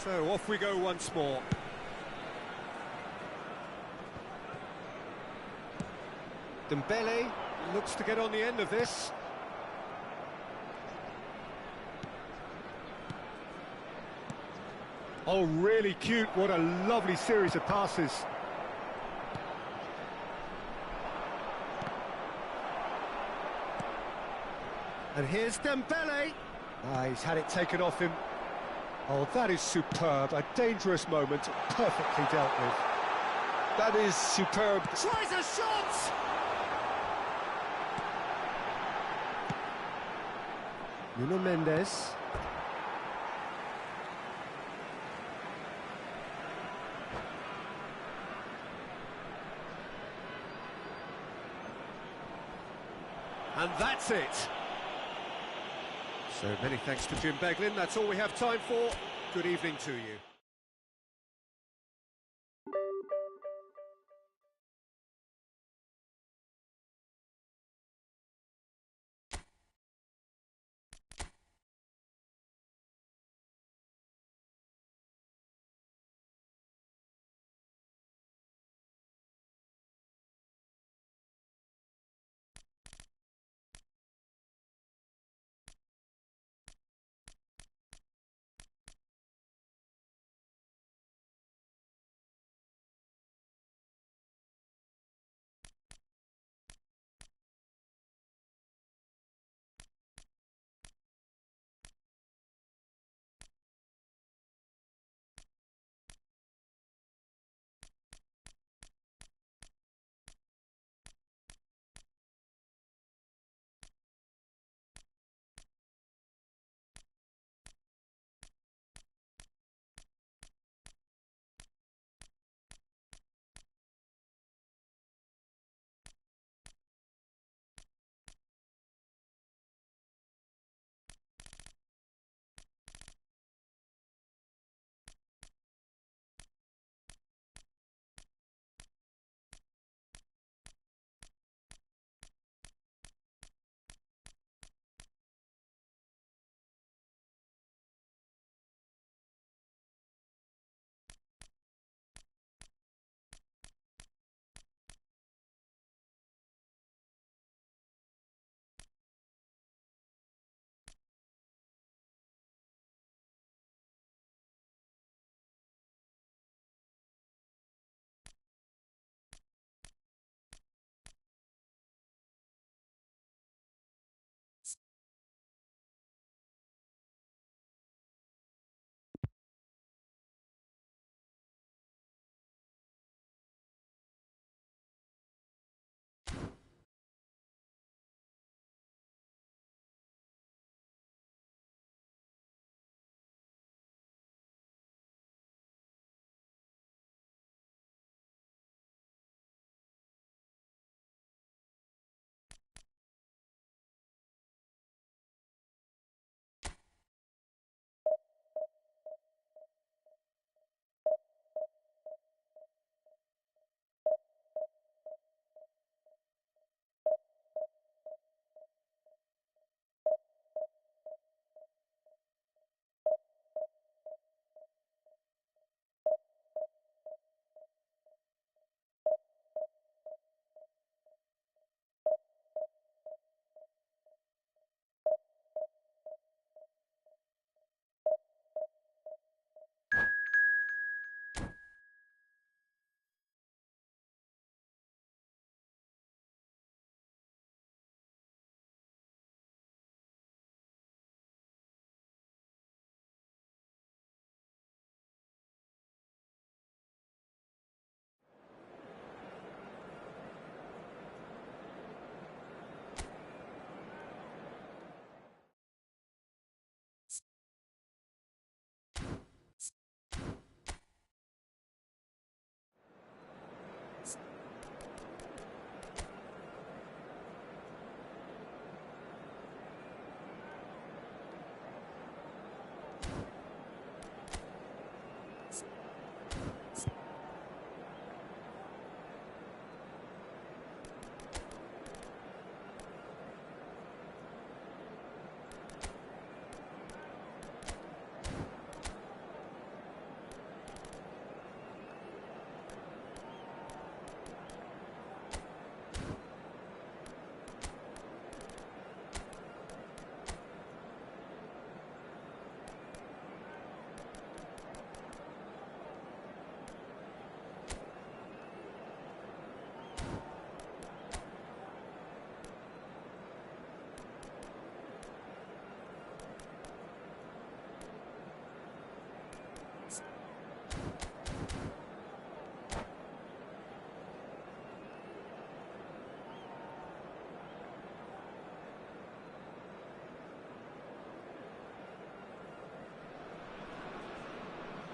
Speaker 1: So off we go once more. Dembele looks to get on the end of this. Oh, really cute. What a lovely series of passes. And here's Dembele. He's had it taken off him. Oh, that is superb. A dangerous moment, perfectly dealt with.
Speaker 2: That is superb.
Speaker 1: Tries a shot! Nuno Mendes. And that's it. So many thanks to Jim Beglin. That's all we have time for. Good evening to you.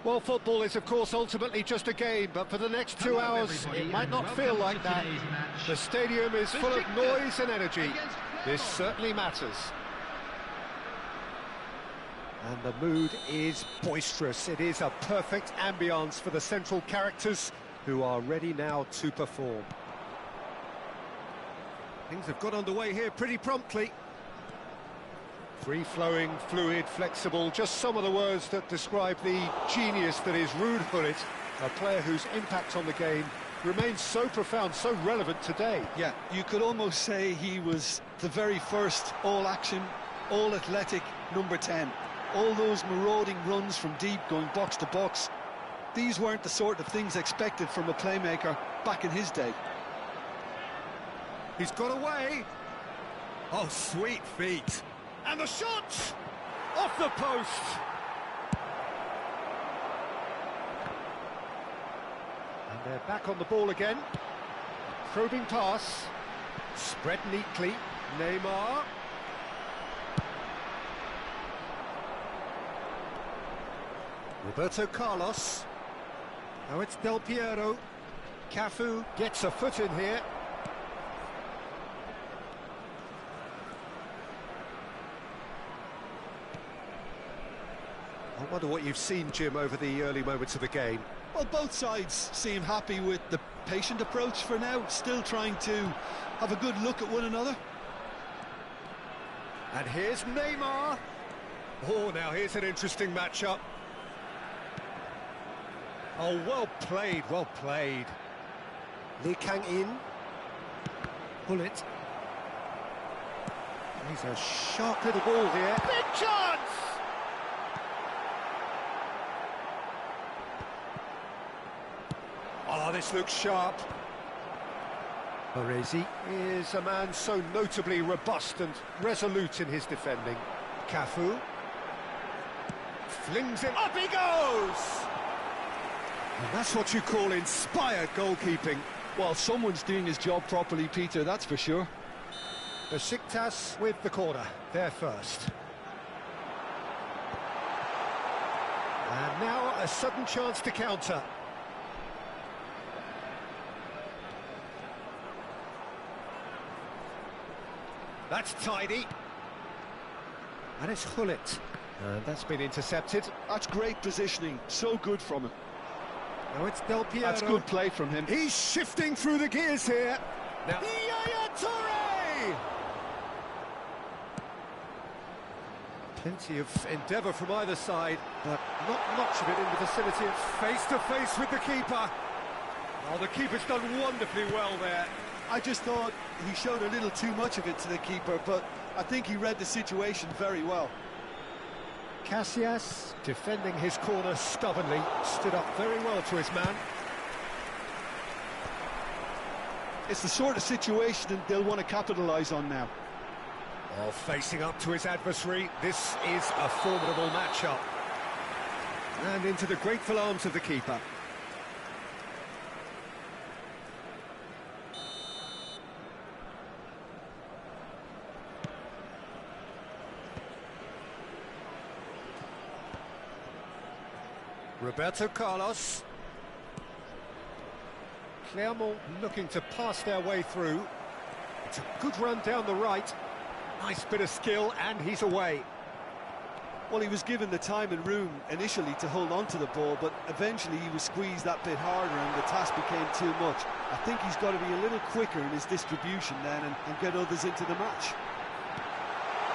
Speaker 1: Well, football is, of course, ultimately just a game, but for the next 2 hours, it might not feel like that. The stadium is full of noise and energy. This certainly matters. And the mood is boisterous. It is a perfect ambience for the central characters who are ready now to perform. Things have got underway here pretty promptly. Free-flowing, fluid, flexible, just some of the words that describe the genius that is Ruud Gullit, a player whose impact on the game remains so profound, so relevant today.
Speaker 2: Yeah, you could almost say he was the very first all-action, all-athletic number 10. All those marauding runs from deep, going box to box, these weren't the sort of things expected from a playmaker back in his day.
Speaker 1: He's got away. Oh, sweet feet. And the shot! Off the post! And they're back on the ball again. Probing pass. Spread neatly. Neymar. Roberto Carlos. Now it's Del Piero. Cafu gets a foot in here. I wonder what you've seen, Jim, over the early moments of the game.
Speaker 2: Well, both sides seem happy with the patient approach for now, still trying to have a good look at one another.
Speaker 1: And here's Neymar. Oh, now here's an interesting matchup. Oh, well played, well played. Lee Kang-in. Bullet. He's a sharp little ball here. Big chance! Oh, this looks sharp. Baresi is a man so notably robust and resolute in his defending. Cafu. Flings it. Up he goes! And that's what you call inspired goalkeeping.
Speaker 2: Well, someone's doing his job properly, Peter, that's for sure.
Speaker 1: Besiktas with the corner, there first. And now a sudden chance to counter. That's tidy. And it's Gullit. And that's been intercepted.
Speaker 2: That's great positioning, so good from him.
Speaker 1: Now it's Del Piero.
Speaker 2: That's good play from him.
Speaker 1: He's shifting through the gears here. Now, Yaya Toure! Plenty of endeavour from either side, but not much of it in the vicinity of face-to-face with the keeper. Oh, the keeper's done wonderfully well there.
Speaker 2: I just thought he showed a little too much of it to the keeper, but I think he read the situation very well.
Speaker 1: Casillas, defending his corner stubbornly, stood up very well to his man.
Speaker 2: It's the sort of situation that they'll want to capitalise on now.
Speaker 1: Oh, facing up to his adversary, this is a formidable matchup. And into the grateful arms of the keeper. Roberto Carlos. Clermont looking to pass their way through. It's a good run down the right. Nice bit of skill, and he's away.
Speaker 2: Well, he was given the time and room initially to hold on to the ball, but eventually he was squeezed that bit harder and the task became too much. I think he's got to be a little quicker in his distribution then and get others into the match.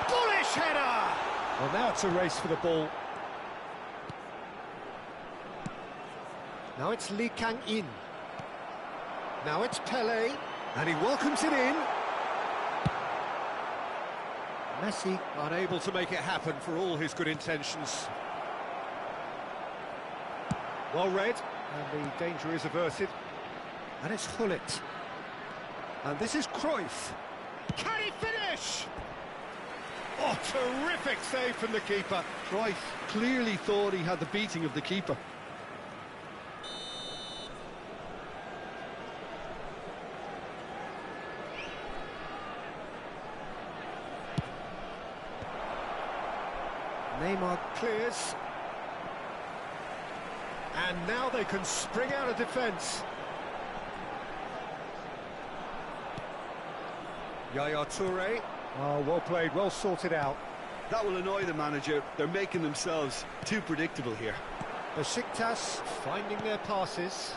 Speaker 1: Bullish header! Well, now it's a race for the ball. Now it's Lee Kang-in. Now it's Pele, and he welcomes it in. Messi unable to make it happen for all his good intentions. Well read, and the danger is averted. And it's Gullit. And this is Cruyff. Can he finish? Oh, terrific save from the keeper.
Speaker 2: Cruyff clearly thought he had the beating of the keeper.
Speaker 1: Neymar clears. And now they can spring out of defence. Yaya Toure. Oh, well played, well sorted out.
Speaker 2: That will annoy the manager. They're making themselves too predictable here.
Speaker 1: Besiktas finding their passes.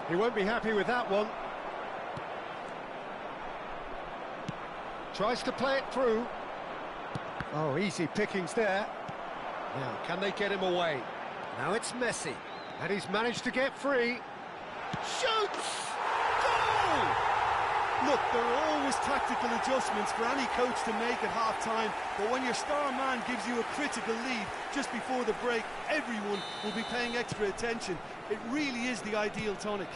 Speaker 1: He won't be happy with that one. Tries to play it through. Oh, easy pickings there. Now, can they get him away? Now it's Messi. And he's managed to get free. Shoots! Goal!
Speaker 2: Look, there are always tactical adjustments for any coach to make at half-time, but when your star man gives you a critical lead just before the break, everyone will be paying extra attention. It really is the ideal tonic.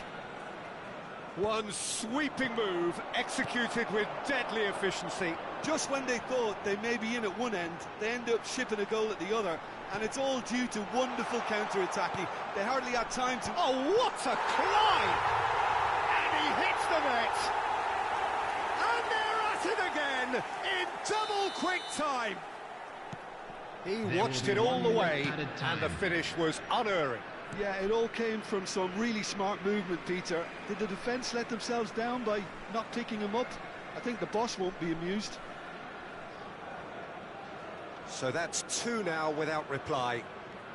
Speaker 1: One sweeping move, executed with deadly efficiency.
Speaker 2: Just when they thought they may be in at one end, they end up shipping a goal at the other, and it's all due to wonderful counter-attacking. They hardly had time to...
Speaker 1: Oh, what a climb! And he hits the net! And they're at it again, in double quick time! He watched it all the way, and the finish was unerring.
Speaker 2: Yeah, it all came from some really smart movement, Peter. Did the defence let themselves down by not picking him up? I think the boss won't be amused.
Speaker 1: So that's 2 now without reply.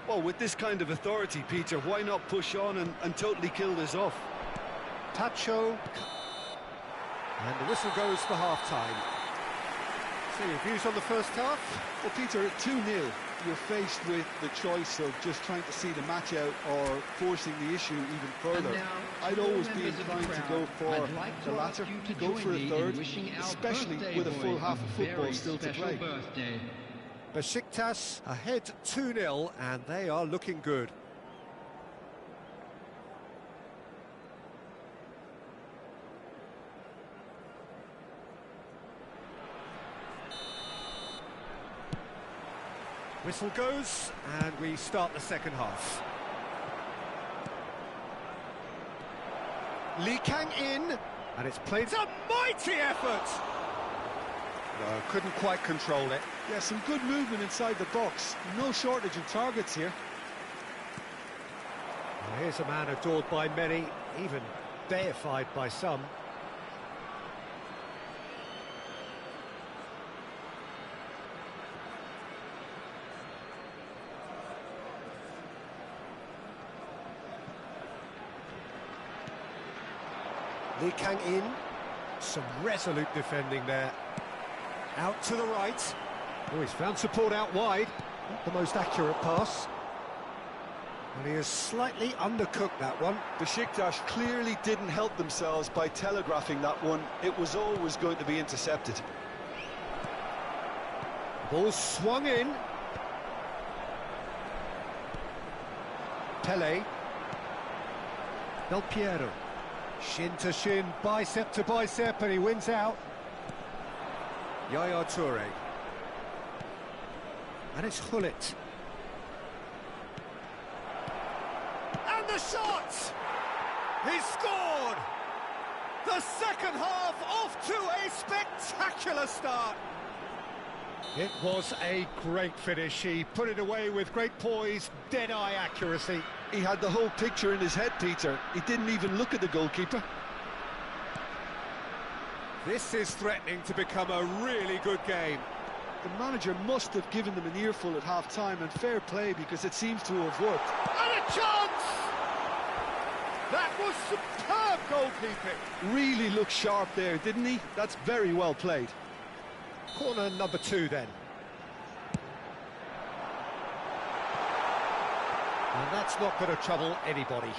Speaker 2: Well, with this kind of authority, Peter, why not push on and totally kill this off?
Speaker 1: Tacho. And the whistle goes for half-time. So your views on the first half?
Speaker 2: Well, Peter, at 2-0, you're faced with the choice of just trying to see the match out or forcing the issue even further. I'd always be inclined to go for the latter, go for a third, especially with a full half of football still to play.
Speaker 1: Besiktas ahead 2-0, and they are looking good. Whistle goes, and we start the second half. Lee Kang in, and it's played. It's a mighty effort! No, couldn't quite control it.
Speaker 2: Yeah, some good movement inside the box. No shortage of targets here.
Speaker 1: Well, here's a man adored by many, even deified by some. Lee Kang in, some resolute defending there. Out to the right. Oh, he's found support out wide. Not the most accurate pass. And he has slightly undercooked that one.
Speaker 2: Besiktas clearly didn't help themselves by telegraphing that one. It was always going to be intercepted.
Speaker 1: Ball swung in. Pele. Del Piero. Shin to shin, bicep to bicep, and he wins out. Yaya Toure. And it's Hullet. And the shot! He scored! The second half off to a spectacular start. It was a great finish. He put it away with great poise, dead-eye accuracy.
Speaker 2: He had the whole picture in his head, Peter. He didn't even look at the goalkeeper.
Speaker 1: This is threatening to become a really good game.
Speaker 2: The manager must have given them an earful at half-time, and fair play, because it seems to have worked.
Speaker 1: And a chance! That was superb goalkeeping.
Speaker 2: Really looked sharp there, didn't he? That's very well played.
Speaker 1: Corner number 2 then. And that's not going to trouble anybody.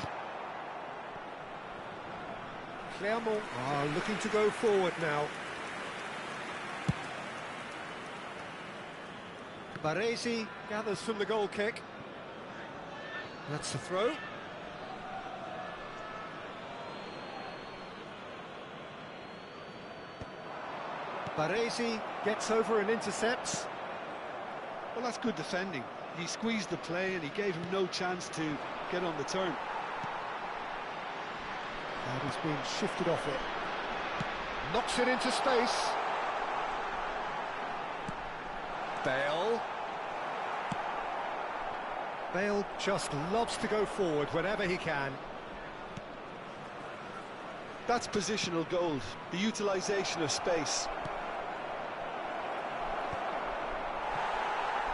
Speaker 1: Clermont are looking to go forward now. Baresi gathers from the goal kick. That's the throw. Baresi gets over and intercepts.
Speaker 2: Well, that's good defending. He squeezed the play and he gave him no chance to get on the turn.
Speaker 1: And he's been shifted off it. Knocks it into space. Bale. Bale just loves to go forward whenever he can.
Speaker 2: That's positional gold, the utilisation of space.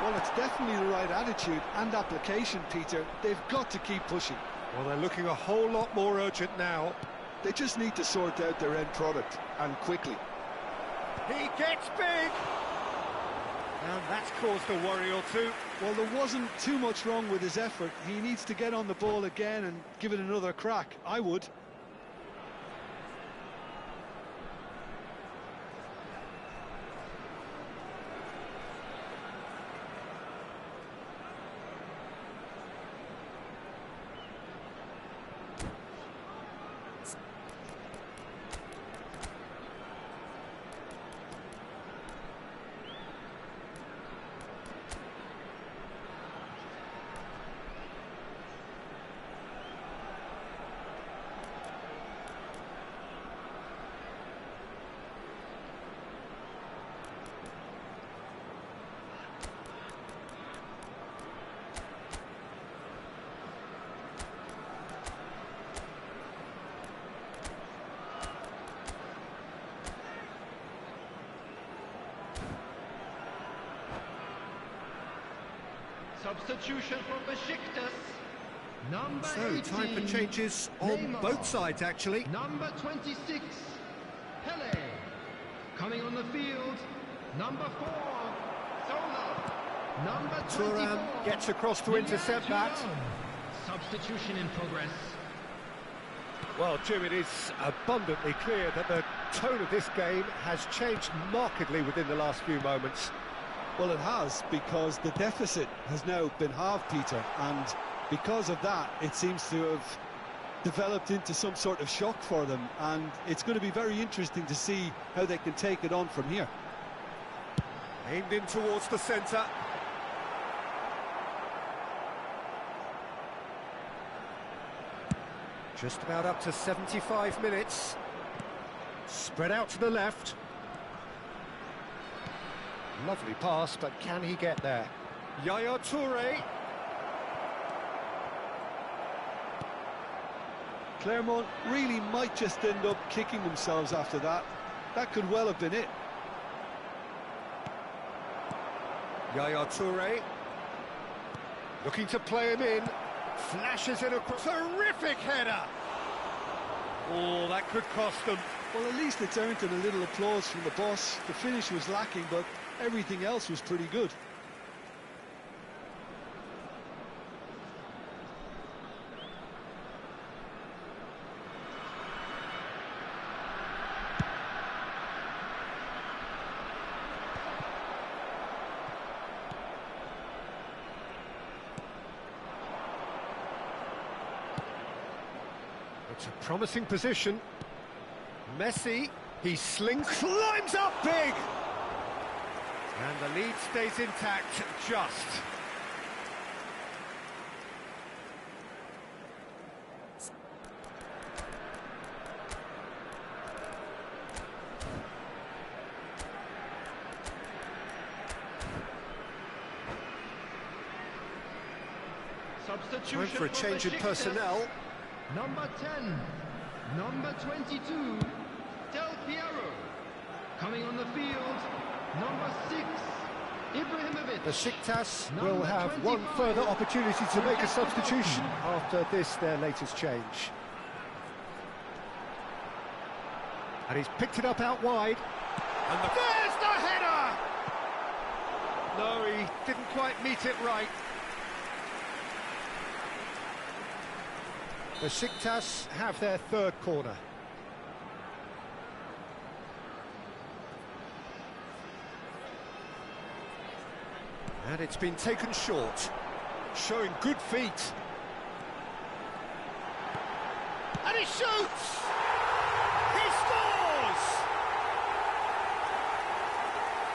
Speaker 2: Well, it's definitely the right attitude and application, Peter. They've got to keep pushing.
Speaker 1: Well, they're looking a whole lot more urgent now.
Speaker 2: They just need to sort out their end product, and quickly.
Speaker 1: He gets big! And that's caused a worry or two.
Speaker 2: Well, there wasn't too much wrong with his effort. He needs to get on the ball again and give it another crack. I would.
Speaker 4: Substitution for Besiktas. Number
Speaker 1: So,
Speaker 4: 18,
Speaker 1: time for changes on
Speaker 4: Neymar.
Speaker 1: both sides, actually.
Speaker 4: Number 26, Pele. Coming on the field, number 4, Zola. Number 24,
Speaker 1: Thuram gets across to intercept that.
Speaker 4: Substitution in progress.
Speaker 1: Well, Jim, it is abundantly clear that the tone of this game has changed markedly within the last few moments.
Speaker 2: Well, it has, because the deficit has now been halved, Peter, and because of that, it seems to have developed into some sort of shock for them, and it's going to be very interesting to see how they can take it on from here.
Speaker 1: Aimed in towards the centre. Just about up to 75 minutes. Spread out to the left. Lovely pass, but can he get there? Yaya Toure.
Speaker 2: Clermont really might just end up kicking themselves after that. That could well have been it.
Speaker 1: Yaya Toure. Looking to play him in. Flashes it across. Terrific header! Oh, that could cost them.
Speaker 2: Well, at least it's earned them a little applause from the boss. The finish was lacking, but everything else was pretty good.
Speaker 1: It's a promising position. Messi, he slings, climbs up big! And the lead stays intact, just.
Speaker 4: Substitution
Speaker 1: Time for a change in
Speaker 4: Besiktas.
Speaker 1: personnel.
Speaker 4: Number 10, number 22, Del Piero. Coming on the field, number 6, Ibrahimovic.
Speaker 1: Besiktas
Speaker 4: Number
Speaker 1: will have one
Speaker 4: 25,
Speaker 1: further opportunity to make a
Speaker 4: Jack
Speaker 1: substitution
Speaker 4: Robinson.
Speaker 1: after this, their latest change. And he's picked it up out wide. And there's the header! No, he didn't quite meet it right. Besiktas have their third corner. And it's been taken short, showing good feet. And he shoots! He scores!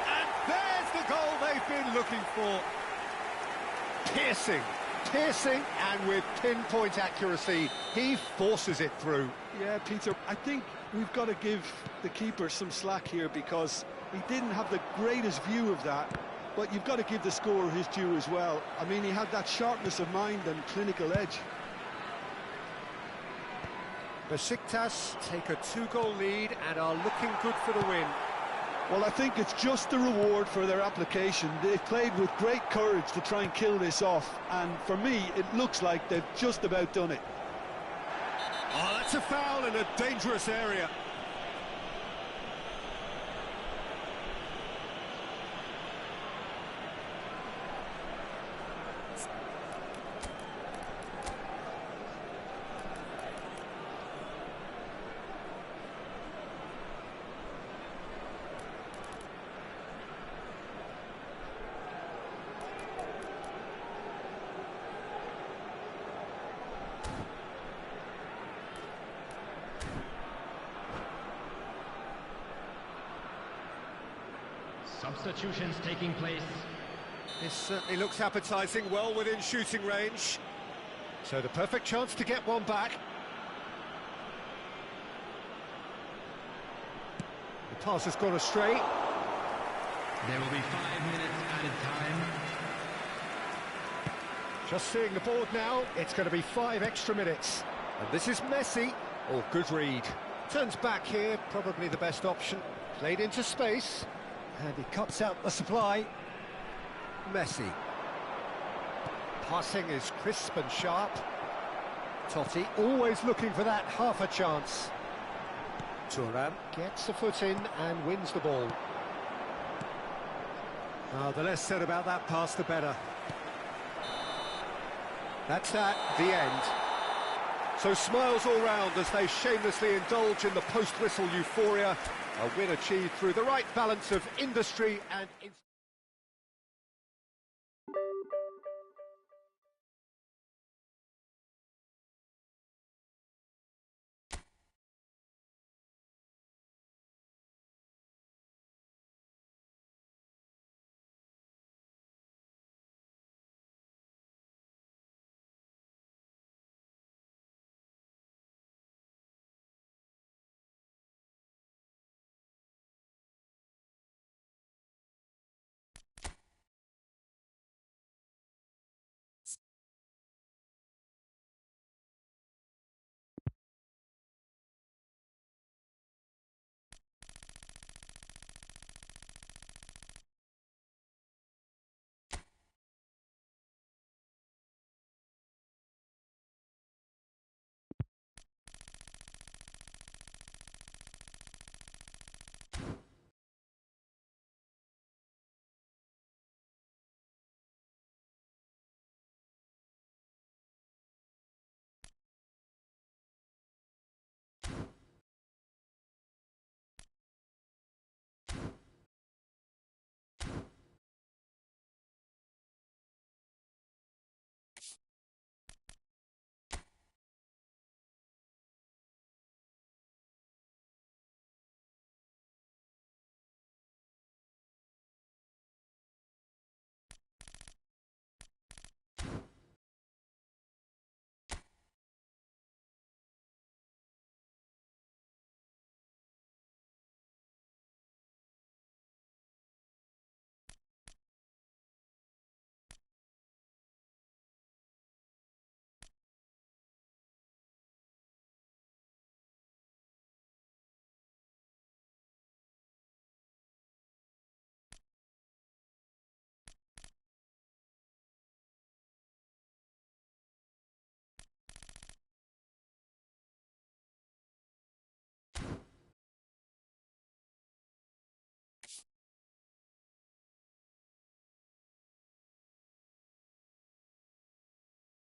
Speaker 1: And there's the goal they've been looking for. Piercing, and with pinpoint accuracy, he forces it through.
Speaker 2: Yeah, Peter, I think we've got to give the keeper some slack here, because he didn't have the greatest view of that. but you've got to give the scorer his due as well. I mean, he had that sharpness of mind and clinical edge.
Speaker 1: Besiktas take a 2-goal lead and are looking good for the win.
Speaker 2: Well, I think it's just the reward for their application. They've played with great courage to try and kill this off, and for me, it looks like they've just about done it.
Speaker 1: Oh, that's a foul in a dangerous area.
Speaker 4: Substitutions taking place.
Speaker 1: This certainly looks appetising, well within shooting range. So the perfect chance to get one back. The pass has gone astray.
Speaker 4: There will be 5 minutes added time.
Speaker 1: Just seeing the board now, it's going to be 5 extra minutes. And this is Messi. Oh, good read. Turns back here, probably the best option. Played into space. And he cuts out the supply. Messi. Passing is crisp and sharp. Totti always looking for that half a chance. Thuram gets a foot in and wins the ball. The less said about that pass, the better. That's at the end. So smiles all round as they shamelessly indulge in the post-whistle euphoria. A win achieved through the right balance of industry and...